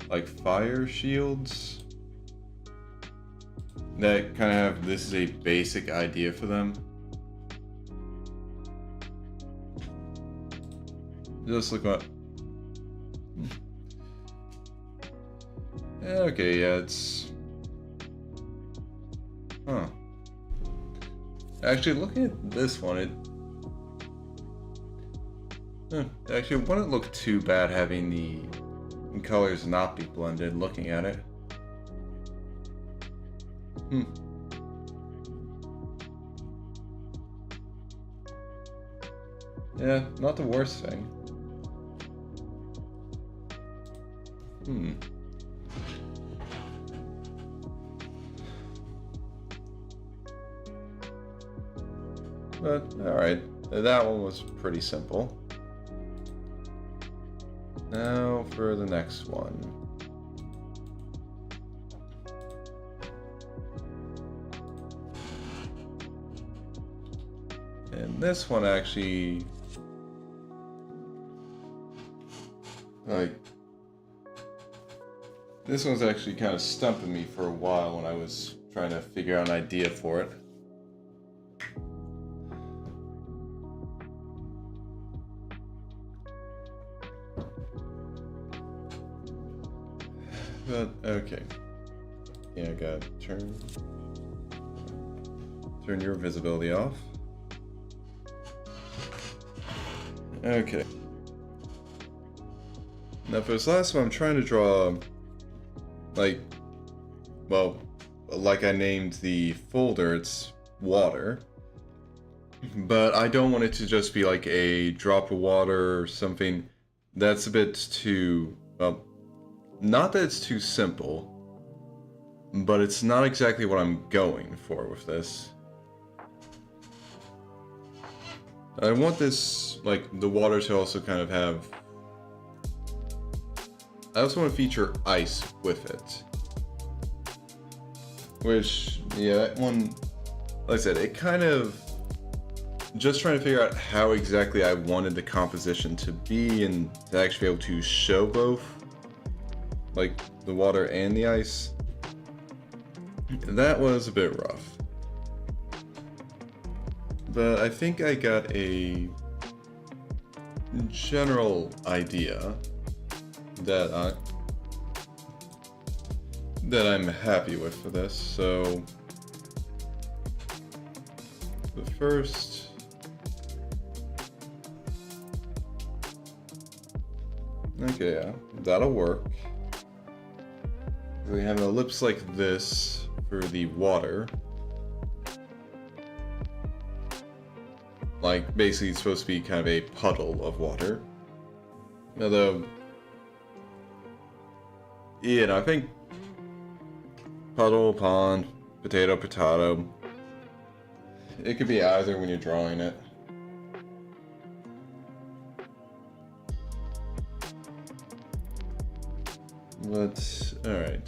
like fire shields that kind of have this is a basic idea for them. Just look up. Okay, yeah, it's... Huh. Actually, looking at this one, it... Actually, it wouldn't look too bad having the colors not be blended, looking at it. Yeah, not the worst thing. But, alright, that one was pretty simple. Now for the next one. And this one actually... like... This one's actually kind of stumping me for a while when I was trying to figure out an idea for it. But, okay. Yeah, I gotta turn your visibility off. Okay. Now for this last one, I'm trying to draw, like, well, like I named the folder, it's water. But I don't want it to just be like a drop of water or something. That's a bit too, well, not that it's too simple, but it's not exactly what I'm going for with this. I want this, like, the water to also kind of have... I also want to feature ice with it. Which, yeah, that one, like I said, it kind of... Just trying to figure out how exactly I wanted the composition to be and to actually be able to show both, like the water and the ice. That was a bit rough. But I think I got a general idea that I'm happy with for this. So the first... Okay, yeah, that'll work. We have an ellipse like this for the water. Like, basically it's supposed to be kind of a puddle of water. Although, you know, I think puddle, pond, potato, potato. It could be either when you're drawing it. But, alright.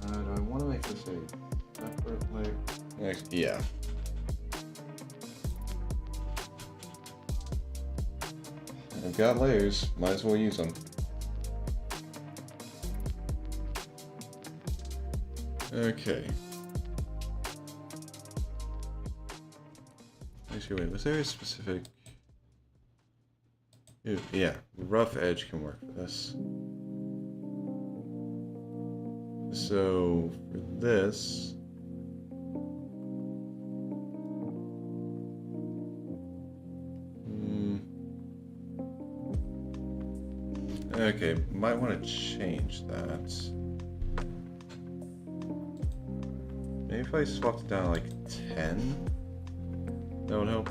Do I want to make this a separate layer? Yeah. I've got layers, might as well use them. Okay. Actually, wait, was there a specific... Yeah, rough edge can work for this. So, for this... Okay, might want to change that. Maybe if I swapped it down to like 10? That would help.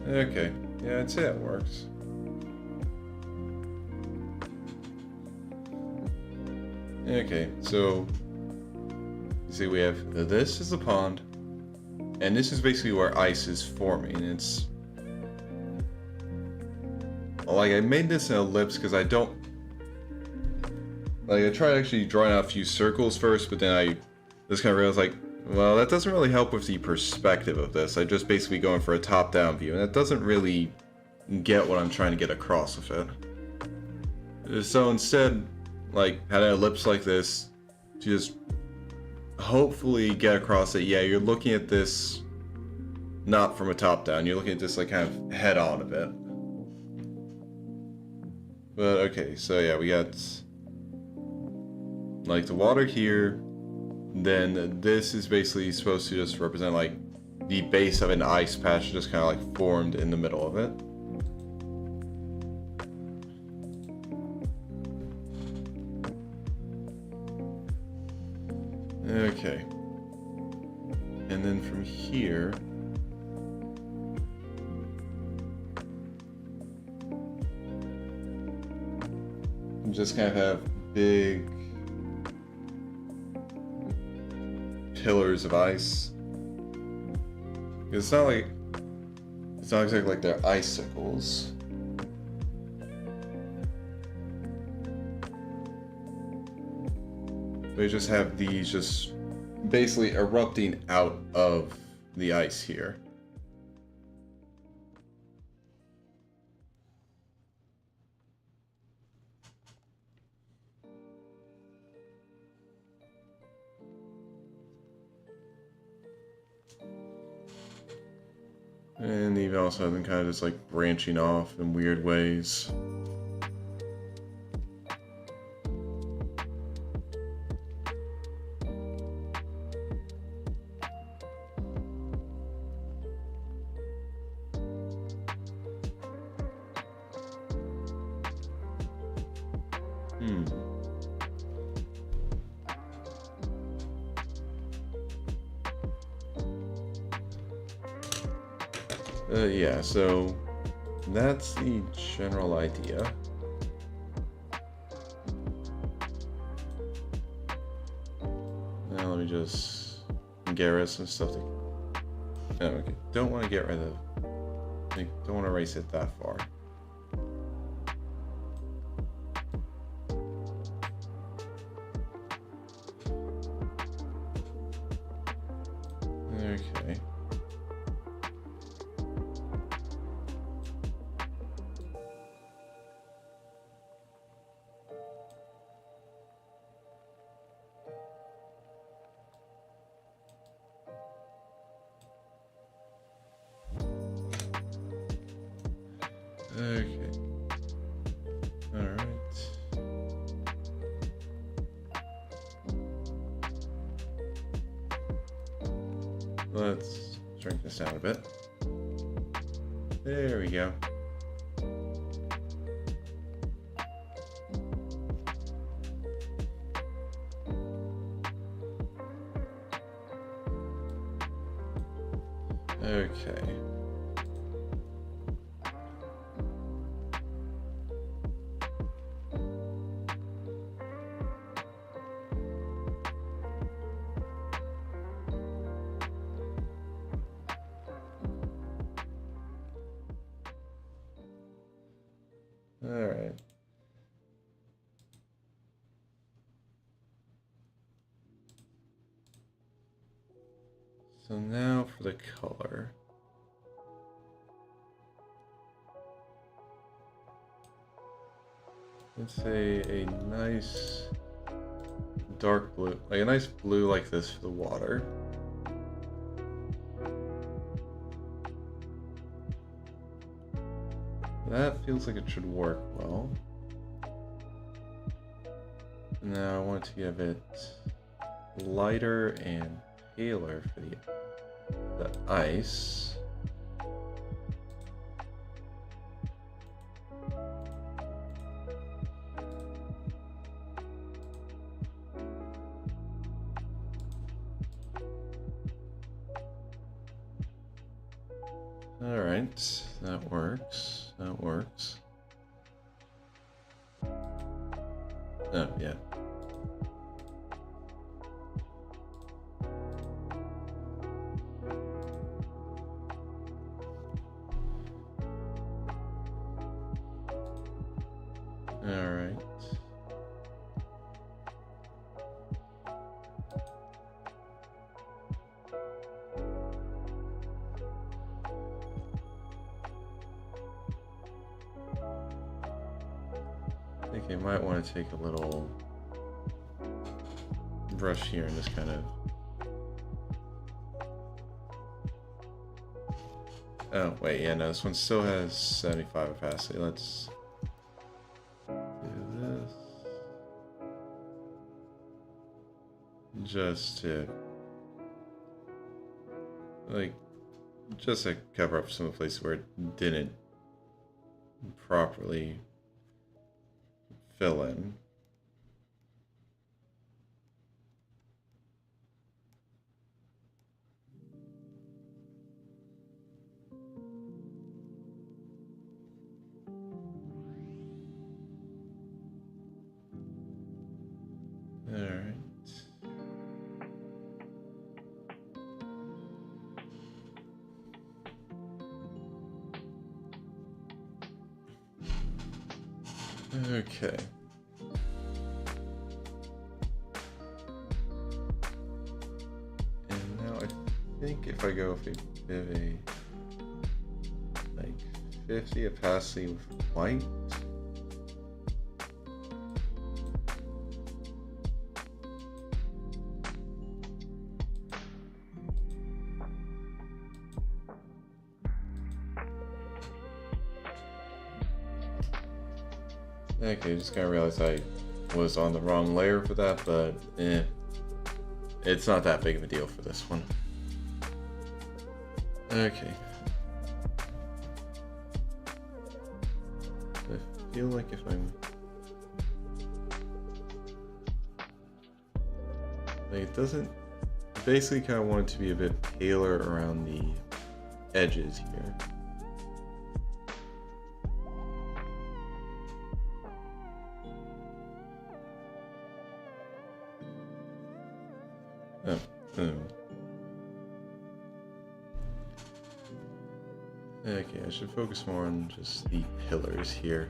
Okay, yeah, I'd say that works. Okay, so you see we have this is the pond, and this is basically where ice is forming. It's like I made this an ellipse because I don't like I tried actually drawing out a few circles first, but then I just kind of realized like, well, that doesn't really help with the perspective of this. I'm just basically going for a top-down view, and that doesn't really get what I'm trying to get across with it. So instead, like, had an ellipse like this to just hopefully get across that, yeah, you're looking at this not from a top-down. You're looking at this, like, kind of head-on a bit. But, okay, so yeah, we got, like, the water here. Then this is basically supposed to just represent like the base of an ice patch just kind of like formed in the middle of it. Okay. And then from here, just kind of have big pillars of ice. It's not exactly like they're icicles. They just have these just basically erupting out of the ice here. And they've also been kind of just like branching off in weird ways. Yeah, so that's the general idea. Now let me just get rid of some stuff. Oh, okay. Don't want to get rid of. Don't want to erase it that far. Okay. Okay. All right. Let's shrink this down a bit. There we go. Okay. All right. So now for the color. Let's say a nice dark blue, like a nice blue like this for the water. That feels like it should work well. Now I want to give it lighter and paler for the ice. All right, that works. That works. Oh, yeah. All right. I think I might want to take a little brush here and just kind of... Oh, wait, yeah, no, this one still has 75 opacity. Let's do this. Just to, like, just to cover up some of the places where it didn't properly fill in. All right. Okay. And now I think if I go with a bit of a like 50 opacity with white. Okay, just kind of realized I was on the wrong layer for that, but it's not that big of a deal for this one. Okay. I feel like if I'm Like, it doesn't... Basically kind of want it to be a bit paler around the edges here. Oh, oh. Okay, I should focus more on just the pillars here.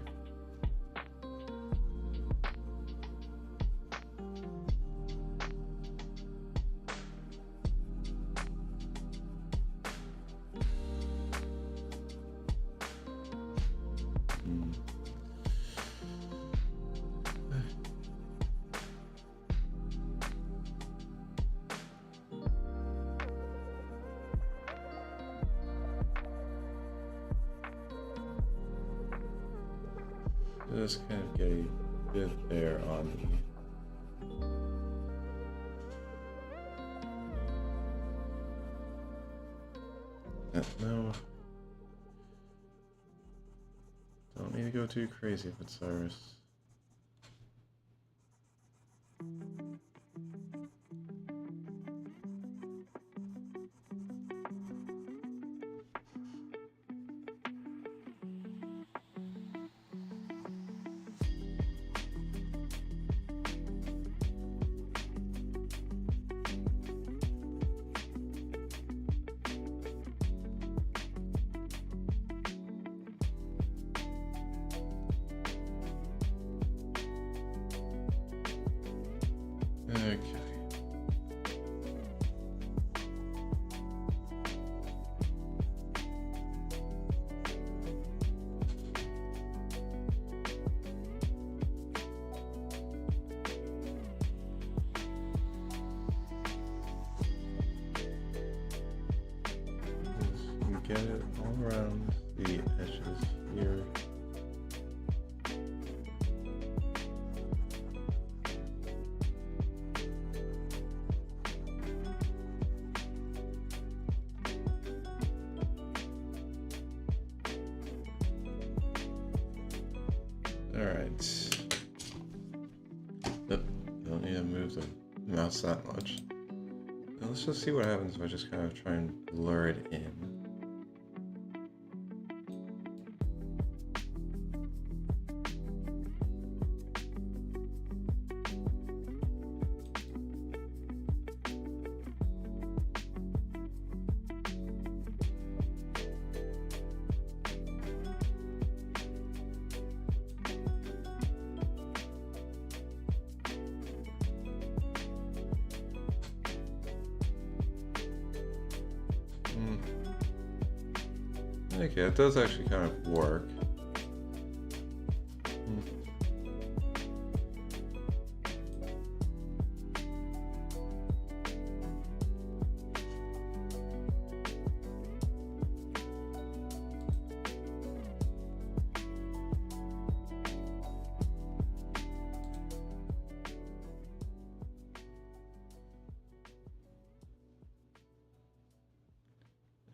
Just kind of get a bit there on the... No. Don't need to go too crazy with Cyrus. Okay. Just get it all around the edges here. Alright. Yep, don't need to move the mouse that much. Now let's just see what happens if I just kind of try and blur it in. Okay, it does actually kind of work.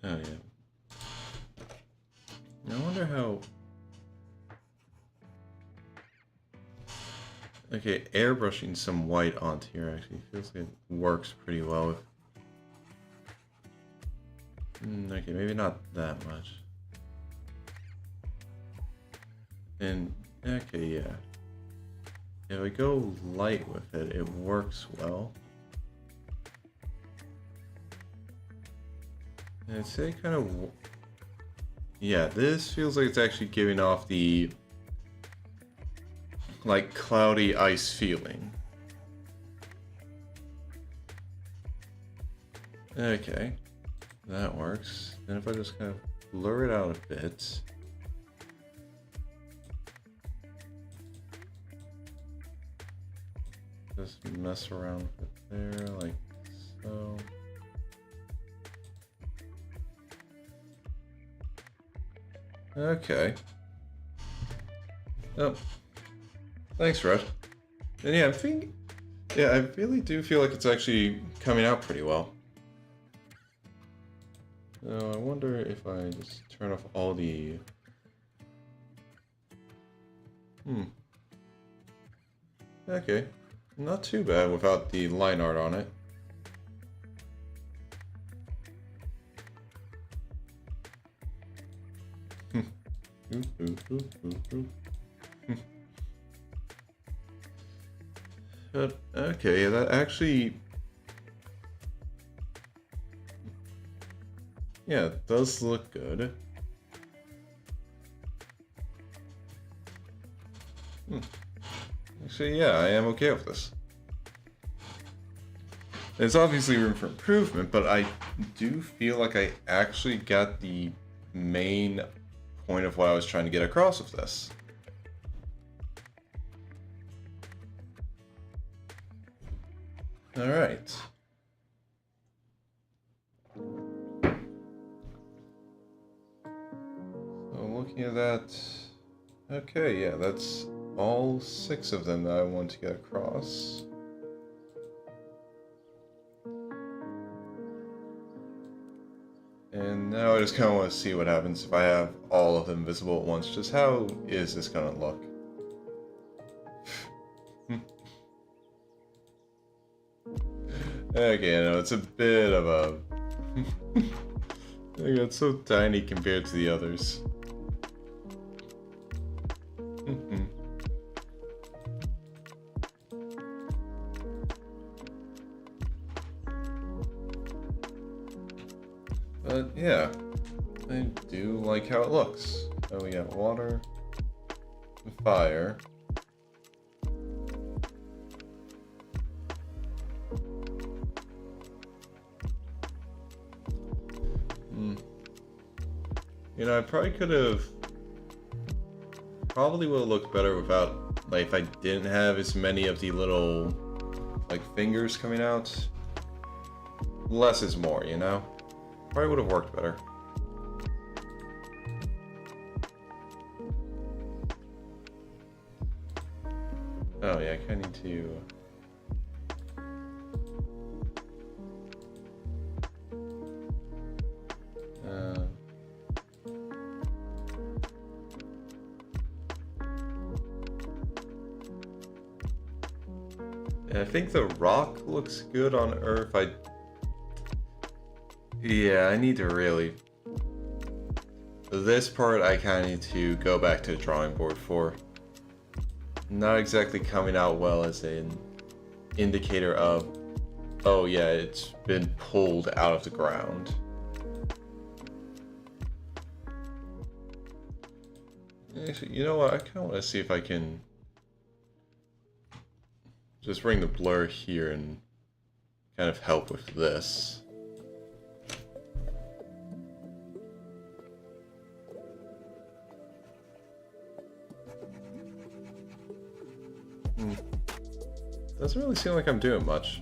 Oh yeah. I wonder how... Okay, airbrushing some white onto here actually feels like it works pretty well. Okay, maybe not that much. And, okay, yeah. If I go light with it, it works well. And I'd say kind of... Yeah, this feels like it's actually giving off the like cloudy ice feeling. Okay, that works. Then if I just kind of blur it out a bit. Just mess around with it there, like so. Okay. Oh. Thanks, Red. And yeah, I really do feel like it's actually coming out pretty well. So I wonder if I just turn off all the... Okay. Not too bad without the line art on it. But, okay, that actually... Yeah, it does look good. Actually, yeah, I am okay with this. There's obviously room for improvement, but I do feel like I actually got the main point of what I was trying to get across with this. Alright. So looking at that... Okay, yeah, that's all 6 of them that I want to get across. And now I just kind of want to see what happens if I have all of them visible at once. Just how is this going to look? Okay, I know, it's a bit of a... It's so tiny compared to the others. But yeah, I do like how it looks. So we got water, fire. You know, I probably could have... Probably would have looked better without, like, if I didn't have as many of the little, like, fingers coming out. Less is more, you know? Probably would have worked better. Oh yeah, I kinda need to... I think the rock looks good on Earth. Yeah, I need to really... This part I kind of need to go back to the drawing board for. Not exactly coming out well as an indicator of, oh yeah, it's been pulled out of the ground. Actually, you know what? I kind of want to see if I can just bring the blur here and kind of help with this. Doesn't really seem like I'm doing much.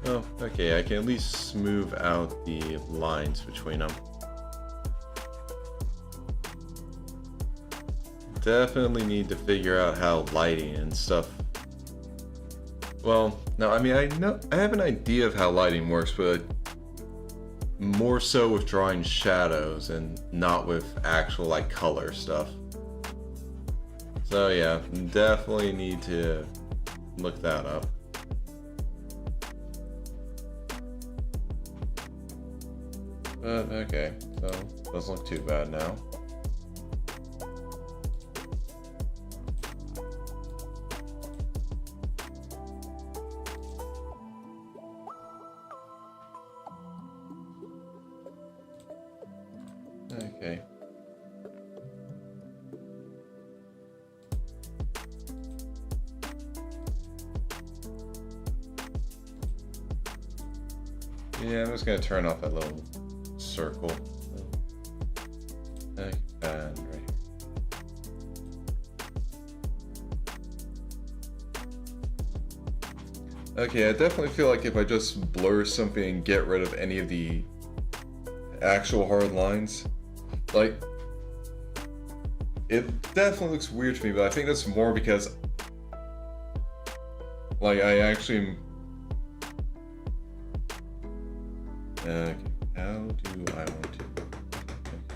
Oh, okay, I can at least smooth out the lines between them. Definitely need to figure out how lighting and stuff... Well, no, I mean, I have an idea of how lighting works, but more so with drawing shadows and not with actual, like, color stuff. So yeah, definitely need to look that up. But okay, so doesn't look too bad now. Okay. Yeah, I'm just gonna turn off that little circle. And right here. Okay, I definitely feel like if I just blur something and get rid of any of the actual hard lines, like, it definitely looks weird to me, but I think that's more because, like, I actually am Okay, how do I want to?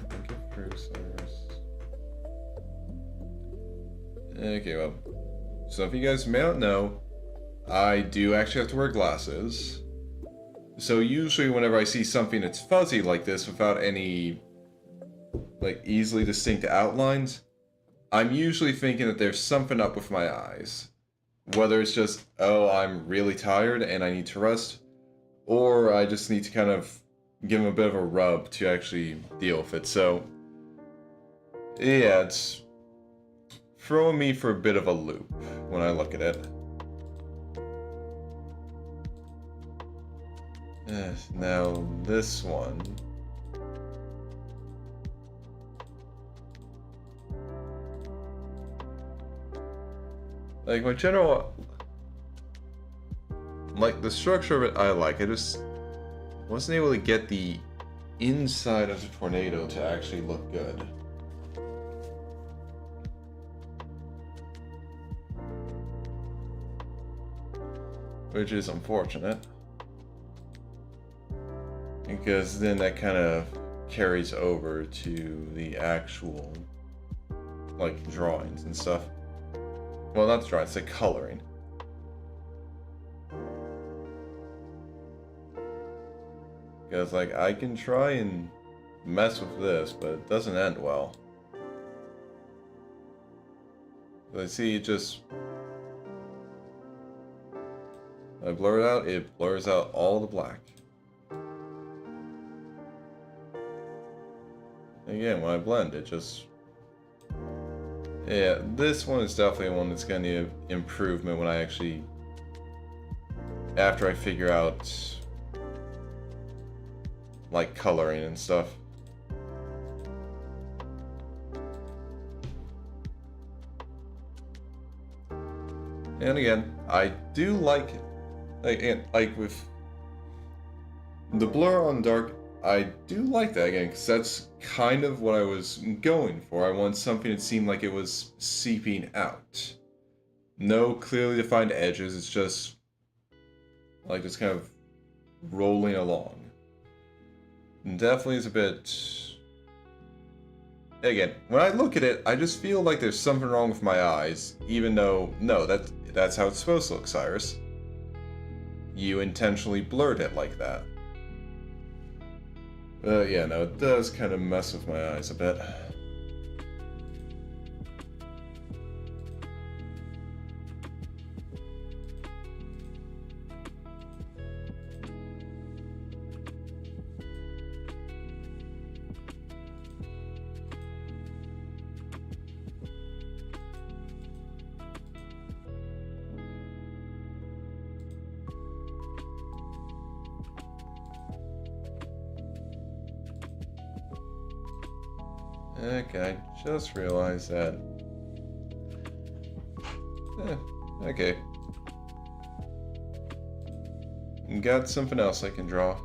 Think of first. Okay, well, so if you guys may not know, I do actually have to wear glasses. So usually whenever I see something that's fuzzy like this without any, like, easily distinct outlines, I'm usually thinking that there's something up with my eyes. Whether it's just, oh, I'm really tired and I need to rest, or I just need to kind of give them a bit of a rub to actually deal with it. So, yeah, it's throwing me for a bit of a loop when I look at it. Now, this one. Like, my general... Like, the structure of it, I like. I just wasn't able to get the inside of the tornado to actually look good. Which is unfortunate. Because then that kind of carries over to the actual, like, drawings and stuff. Well, not the drawings, the coloring. Because, like, I can try and mess with this, but it doesn't end well. I see it just... I blur it out, it blurs out all the black. Again, when I blend, it just... Yeah, this one is definitely one that's gonna need improvement when I actually... After I figure out... like, coloring and stuff. And again, I do like with the blur on dark, I do like that again, because that's kind of what I was going for. I want something that seemed like it was seeping out. No clearly defined edges, it's just like just kind of rolling along. And definitely is a bit... Again, when I look at it, I just feel like there's something wrong with my eyes, even though, no, that's how it's supposed to look, Cyrus. You intentionally blurred it like that. Yeah, no, it does kind of mess with my eyes a bit. Okay, I just realized that. Okay. Got something else I can draw.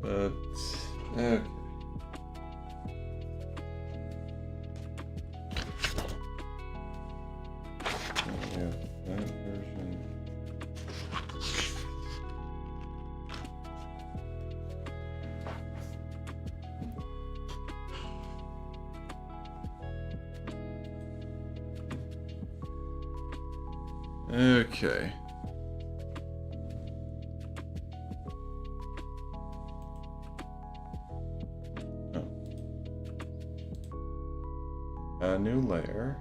But, okay. Yeah, that version. Okay. Oh. A new layer.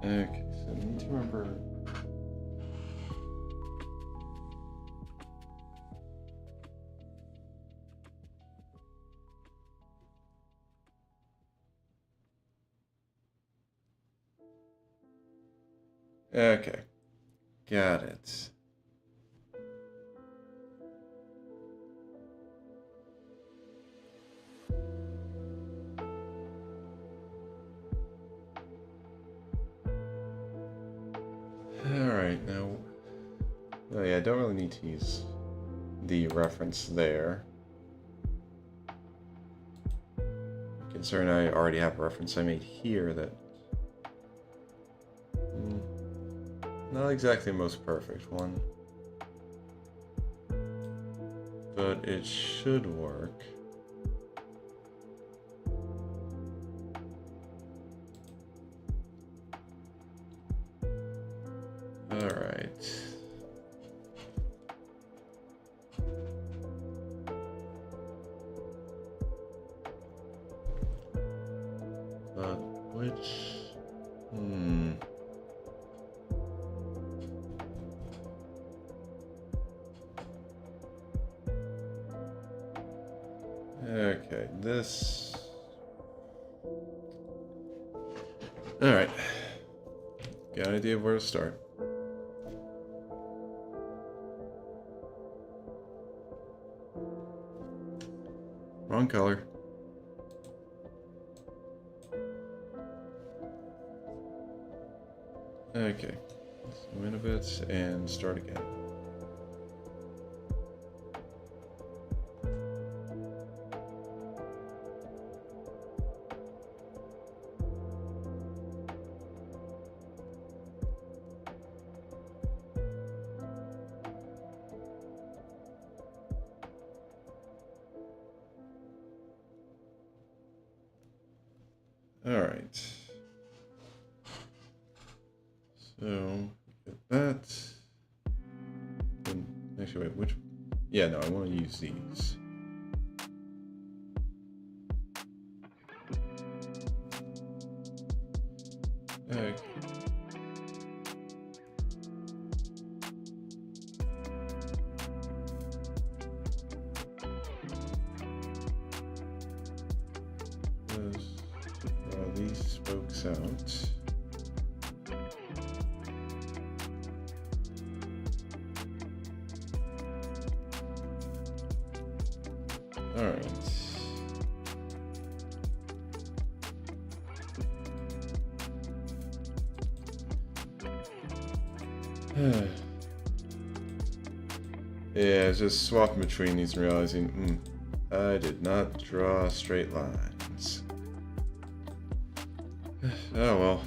Okay, so I need to remember. Okay, got it. Alright, now... Oh yeah, I don't really need to use the reference there. Considering I already have a reference I made here that not exactly the most perfect one, but it should work. All right. But which? Okay, this. All right. Got an idea of where to start. Wrong color. Okay. Zoom in a bit and start again. All right. So get that. And actually, wait, which? Yeah, no, I want to use these. Okay. Draw these spokes out. All right. Yeah, just swapping between these and realizing, I did not draw straight lines. Oh well.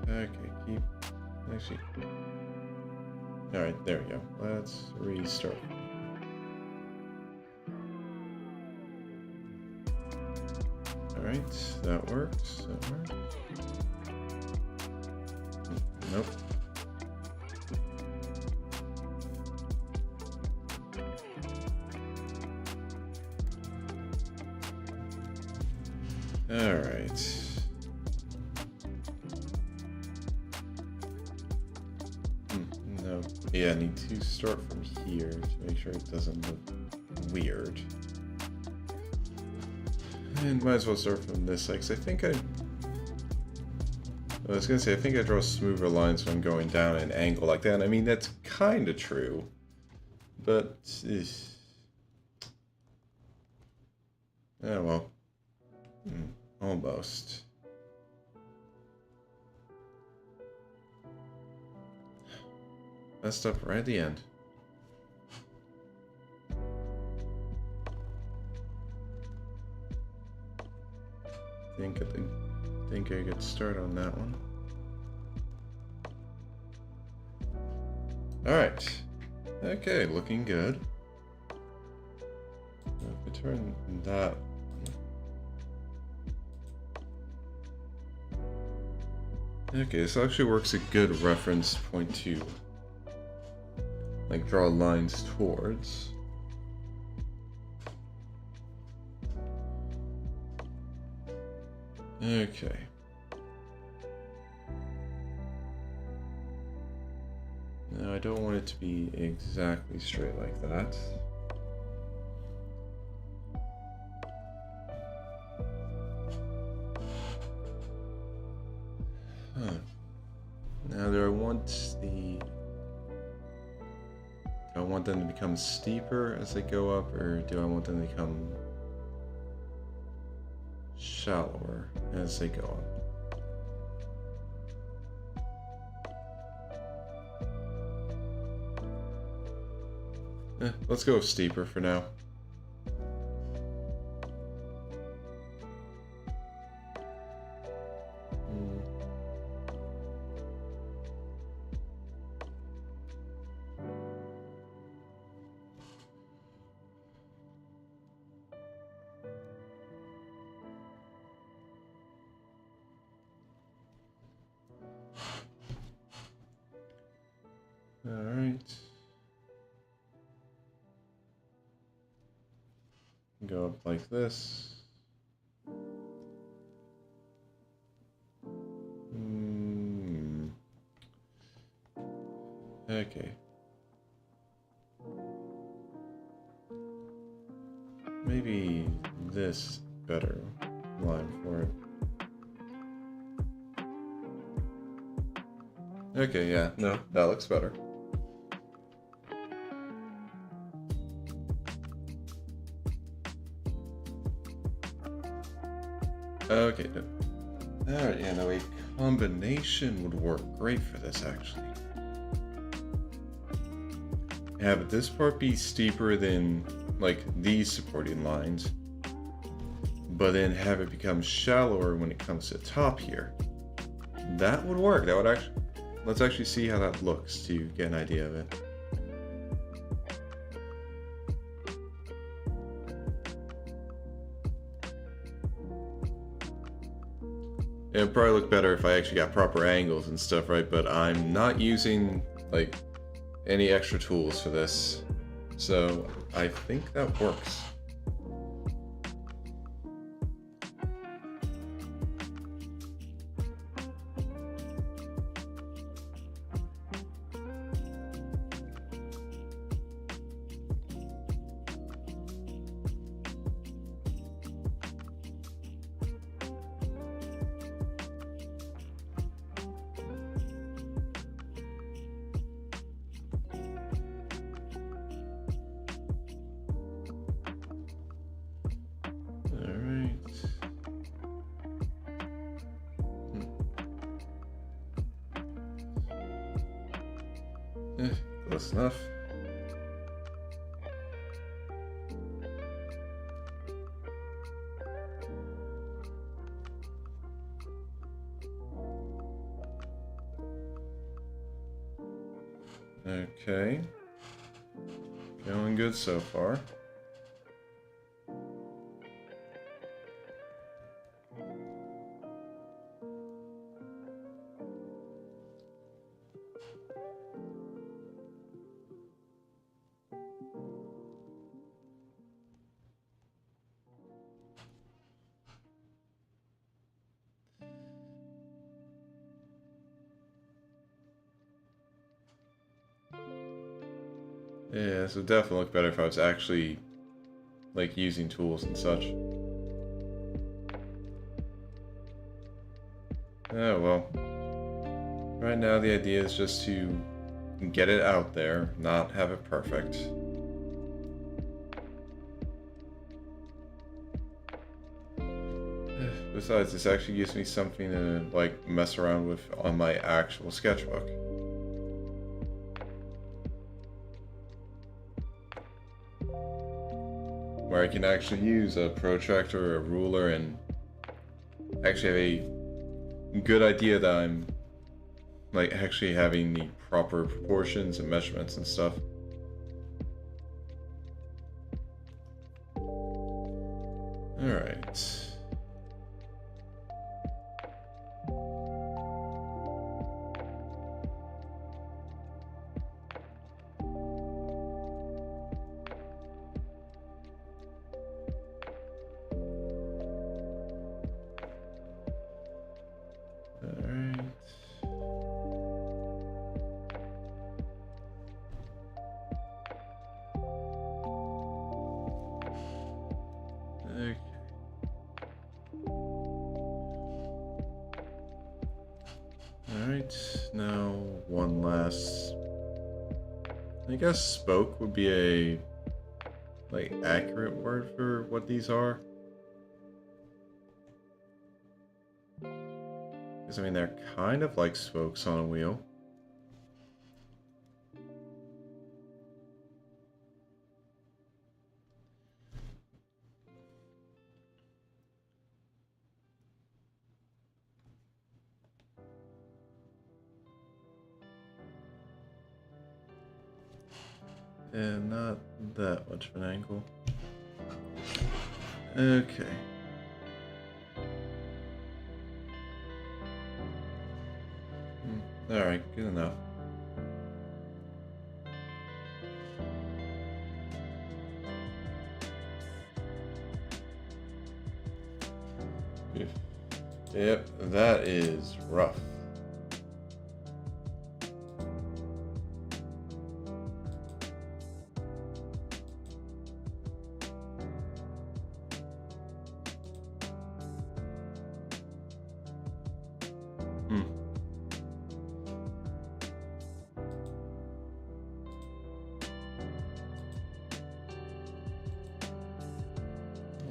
Okay, keep. Actually. Alright, there we go. Let's restart. Alright, that works. That works. Nope. Alright. No. Yeah, I need to start from here to make sure it doesn't look weird. And might as well start from this side, because I think I was gonna say, I think I draw smoother lines when I'm going down an angle like that. I mean, that's kind of true, but oh well. Almost. Messed up right at the end. Think I could start on that one. All right. Okay, looking good. If I turn that. Okay, this actually works a good reference point to like draw lines towards. Okay. Now I don't want it to be exactly straight like that. Now do I want the want them to become steeper as they go up, or do I want them to become shallower as they go up? Let's go with steeper for now. All right. Go up like this. Okay. Maybe this better line for it. Okay, yeah, no, that looks better. Okay, good. Alright, yeah, no, a combination would work great for this, actually. Have this part be steeper than, like, these supporting lines, but then have it become shallower when it comes to the top here. That would work. That would actually... Let's actually see how that looks to get an idea of it. It would probably look better if I actually got proper angles and stuff, right? But I'm not using, like, any extra tools for this. So I think that works. Close enough. Okay. Going good so far. Yeah, this would definitely look better if I was actually, like, using tools and such. Oh, well. Right now the idea is just to get it out there, not have it perfect. Besides, this actually gives me something to, like, mess around with on my actual sketchbook. Where I can actually use a protractor or a ruler and actually have a good idea that I'm, like, actually having the proper proportions and measurements and stuff. Alright. Alright, now one last I guess spoke would be a like accurate word for what these are. Because I mean they're kind of like spokes on a wheel. And not that much of an angle. Okay. Alright, good enough. Yep, that is rough.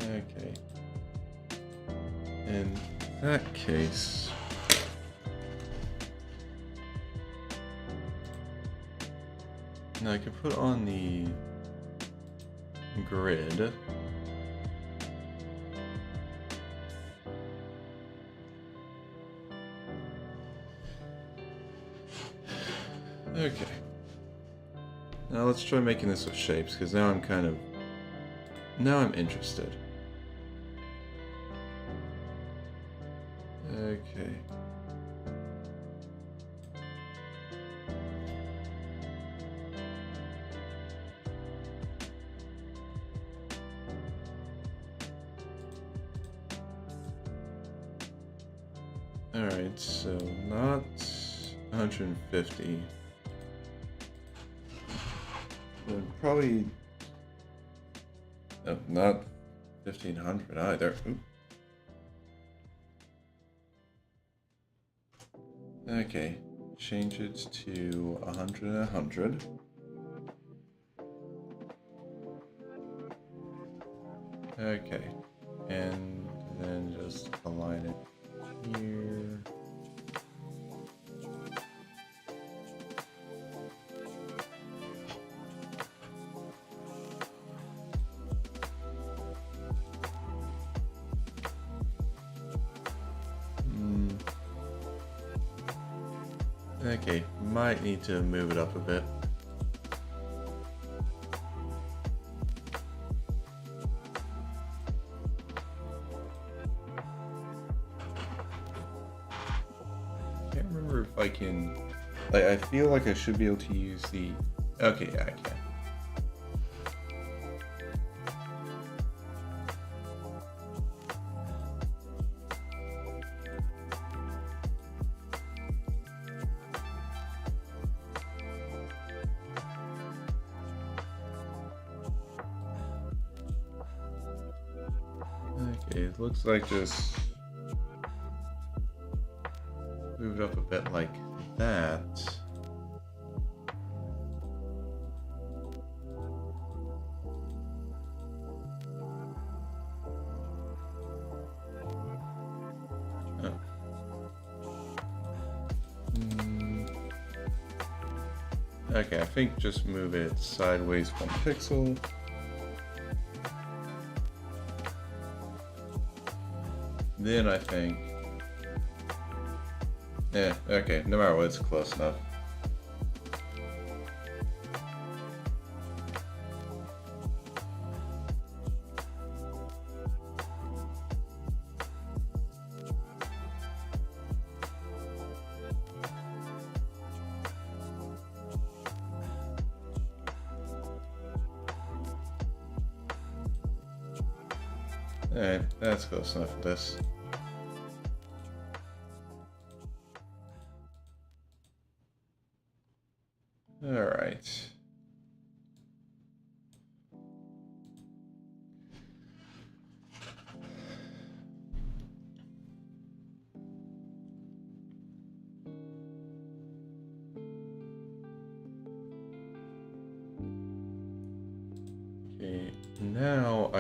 Okay. In that case... Now I can put on the grid. Okay. Now let's try making this with shapes, because now I'm interested. Okay. Alright, so not 150. Then probably not 1500 either. Oop. Okay, change it to 100 and 100. Okay, and then just align it here. Okay, might need to move it up a bit. Can't remember if I can... Like, I feel like I should be able to use the... Okay, yeah, I can. Okay, it looks like just move it up a bit like that. Oh. Okay, I think just move it sideways 1 pixel. Then I think... Yeah, okay, no matter what, it's close enough. Alright, that's close enough for this. Alright.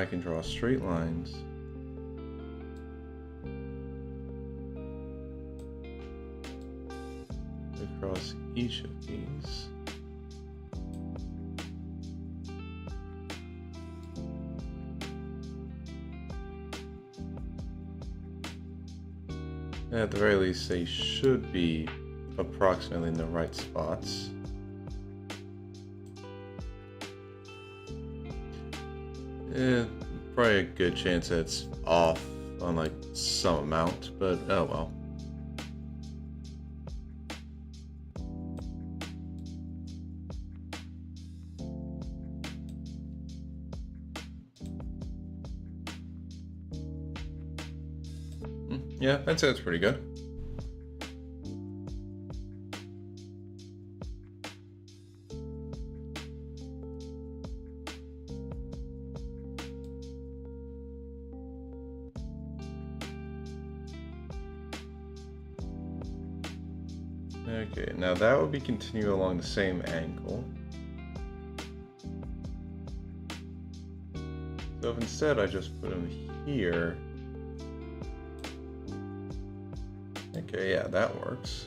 I can draw straight lines. Across each of these. At the very least, they should be approximately in the right spots. Probably a good chance that it's off on like some amount, but oh well. Yeah, I'd say it's pretty good. Okay, now that would be continue along the same angle. So if instead I just put them here. Okay, yeah, that works.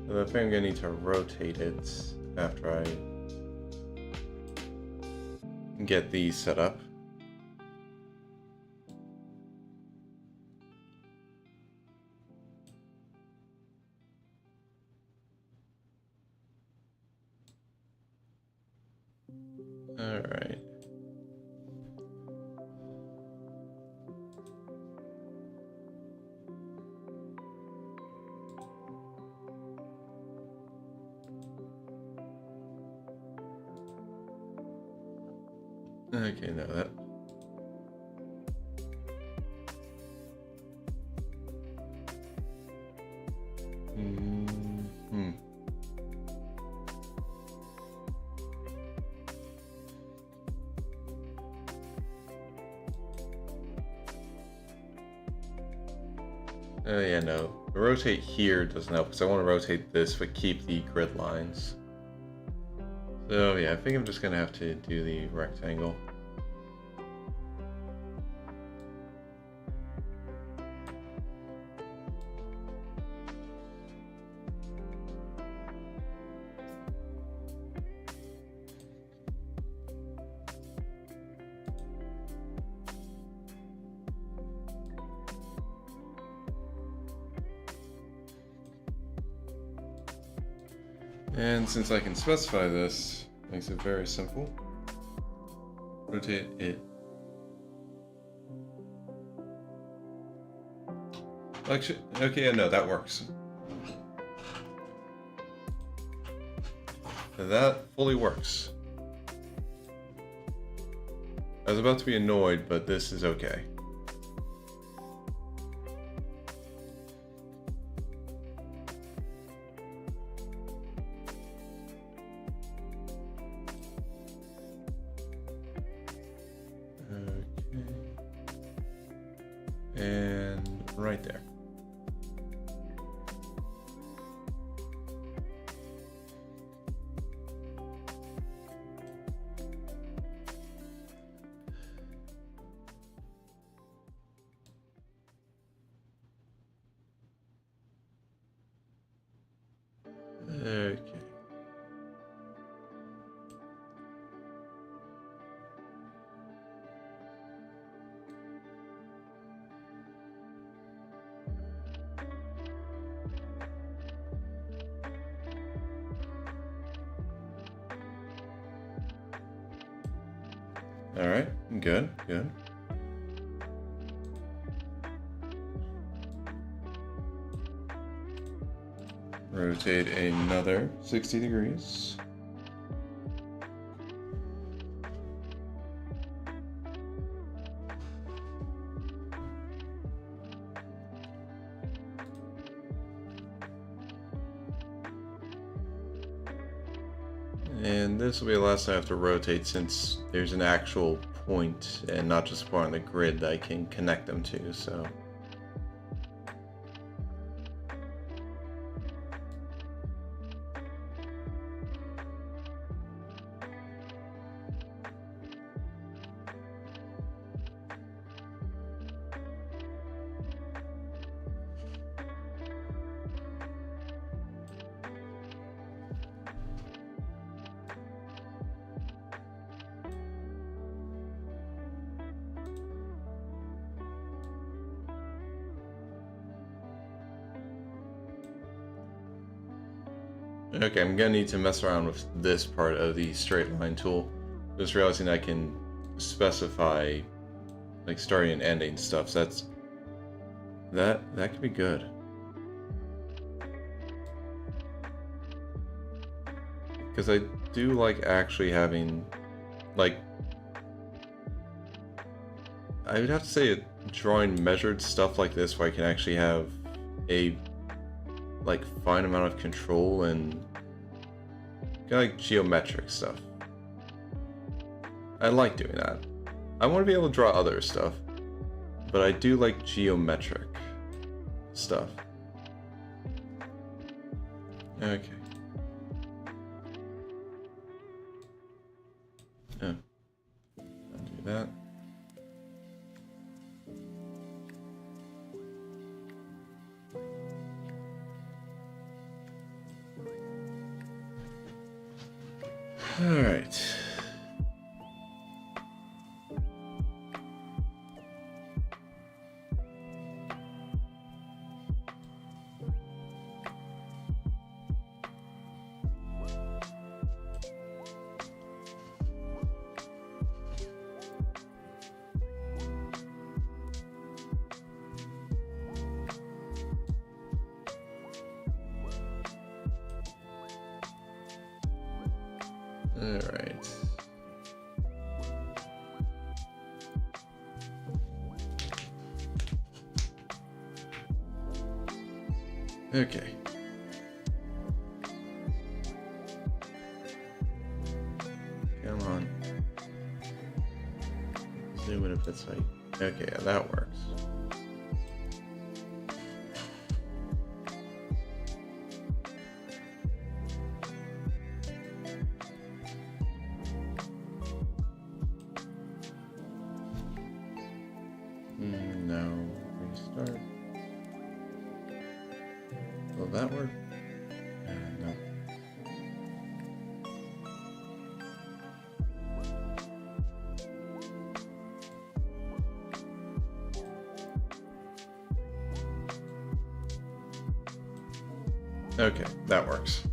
So I think I'm gonna need to rotate it after I get these set up. All right. Okay, now that. Yeah, no. Rotate here doesn't help because I want to rotate this but keep the grid lines. So yeah, I think I'm just gonna have to do the rectangle. And since I can specify this, makes it very simple. Rotate it. Actually, okay, no, that works. That fully works. I was about to be annoyed, but this is okay. And right there. Okay. All right, good, good. Rotate another 60 degrees. And this will be the last I have to rotate since there's an actual point and not just a point on the grid that I can connect them to, so. Okay, I'm gonna need to mess around with this part of the straight line tool. Just realizing I can specify like starting and ending stuff, so that could be good. Because I do like actually having, like, I would have to say drawing measured stuff like this where I can actually have a, like, fine amount of control and kind of like geometric stuff. I like doing that. I want to be able to draw other stuff, but I do like geometric stuff. Okay. Yeah. I'll do that. All right. Alright. Okay. Come on. Zoom it if it's like... Okay, yeah, that works. No. Restart. Will that work? No. Okay, that works.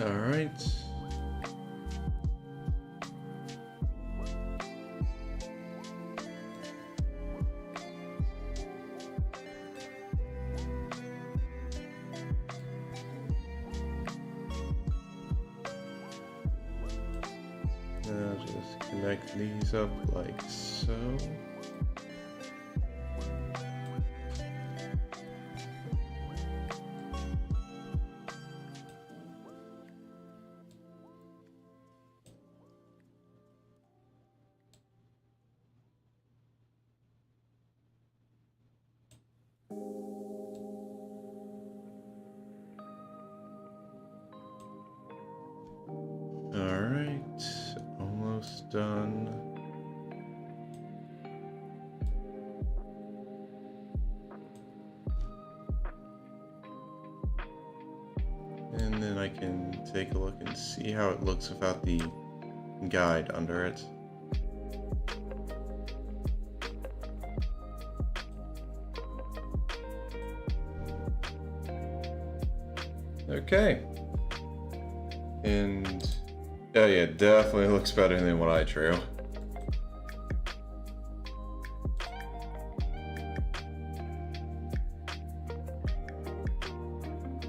All right. Now just connect these up like so. Alright, almost done. And then I can take a look and see how it looks without the guide under it. Okay. And oh yeah, definitely looks better than what I drew.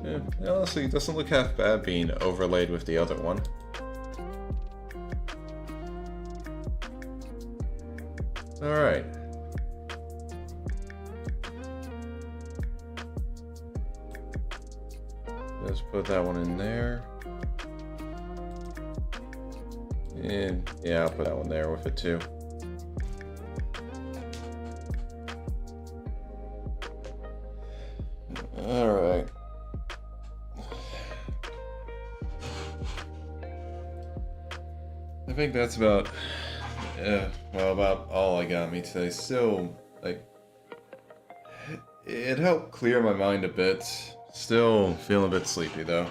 Yeah, honestly, it doesn't look half bad being overlaid with the other one. Alright. Just put that one in there. And yeah, I'll put that one there with it too. Alright. I think that's about, well, about all I got me today. Still, like, it helped clear my mind a bit. Still feeling a bit sleepy though.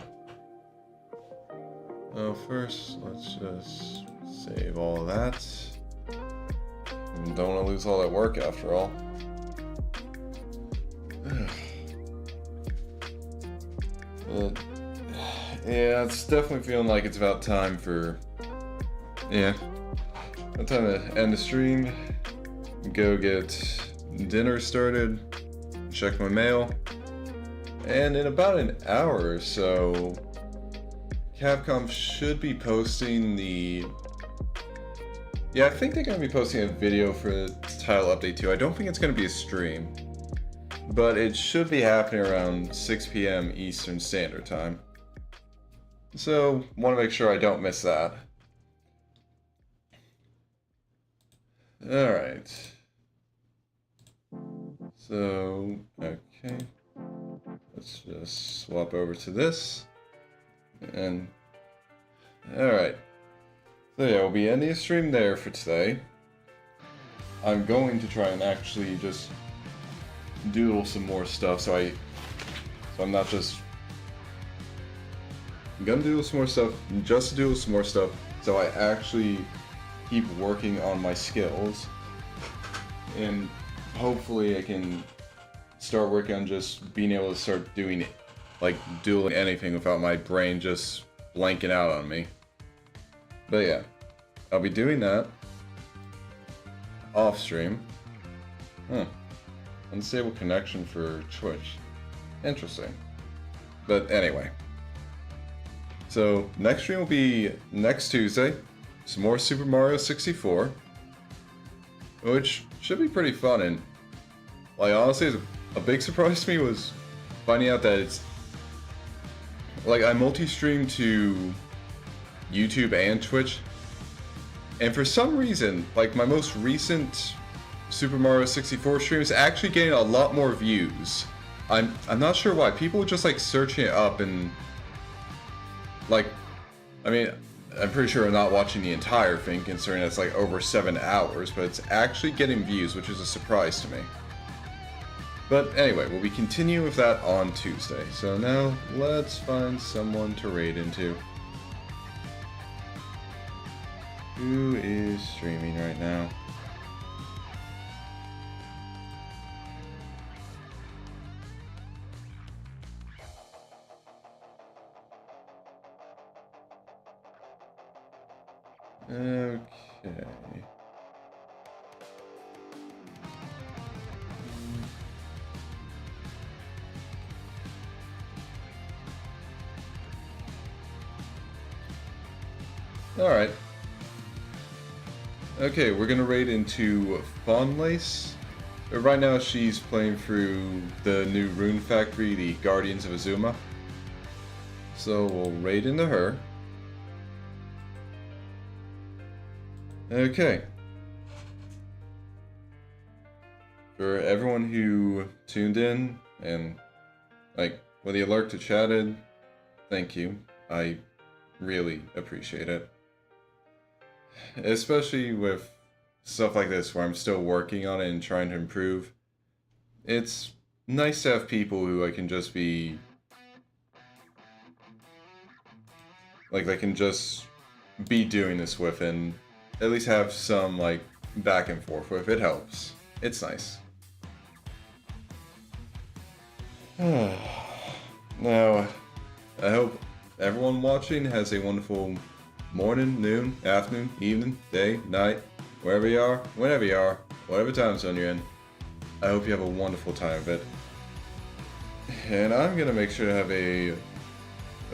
Oh, first, let's just save all that. Don't want to lose all that work after all. But, yeah, it's definitely feeling like it's about time for... Yeah. About time to end the stream. Go get dinner started. Check my mail. And in about an hour or so, Capcom should be posting the... Yeah, I think they're going to be posting a video for the title update too. I don't think it's going to be a stream. But it should be happening around 6 p.m. Eastern Standard Time. So, want to make sure I don't miss that. Alright. So, okay. Let's just swap over to this. And, alright. So yeah, we'll be ending the stream there for today. I'm going to try and actually just doodle some more stuff so I'm not just... I'm gonna doodle some more stuff, just to doodle some more stuff, so I actually keep working on my skills. And hopefully I can start working on just being able to start doing it, like doodling anything without my brain just blanking out on me. But yeah, I'll be doing that off stream. Unstable connection for Twitch. Interesting. But anyway. So next stream will be next Tuesday. Some more Super Mario 64. Which should be pretty fun, and like honestly a big surprise to me was finding out that it's like I multi-stream to YouTube and Twitch, and for some reason like my most recent Super Mario 64 stream is actually getting a lot more views. I'm not sure why. People are just like searching it up, and like, I mean, I'm pretty sure I'm not watching the entire thing considering it's like over 7 hours, but it's actually getting views, which is a surprise to me. But anyway, we'll be continuing with that on Tuesday. So now let's find someone to raid into. Who is streaming right now? Okay. Alright. Okay, we're gonna raid into Fawnlace. Right now she's playing through the new Rune Factory, the Guardians of Azuma. So we'll raid into her. Okay. For everyone who tuned in and like with the alert to chatted, thank you. I really appreciate it. Especially with stuff like this where I'm still working on it and trying to improve. It's nice to have people who I can just be like they can just be doing this with and at least have some like back and forth with. It helps. It's nice. Now, I hope everyone watching has a wonderful morning, noon, afternoon, evening, day, night, wherever you are, whenever you are, whatever time zone you're in. I hope you have a wonderful time of it. And I'm gonna make sure to have a,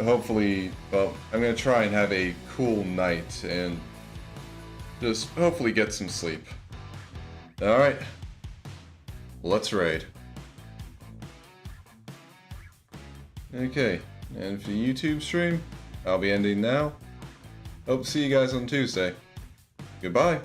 hopefully, well, I'm gonna try and have a cool night and just hopefully get some sleep. Alright, let's raid. Okay, and for the YouTube stream, I'll be ending now. Hope to see you guys on Tuesday. Goodbye.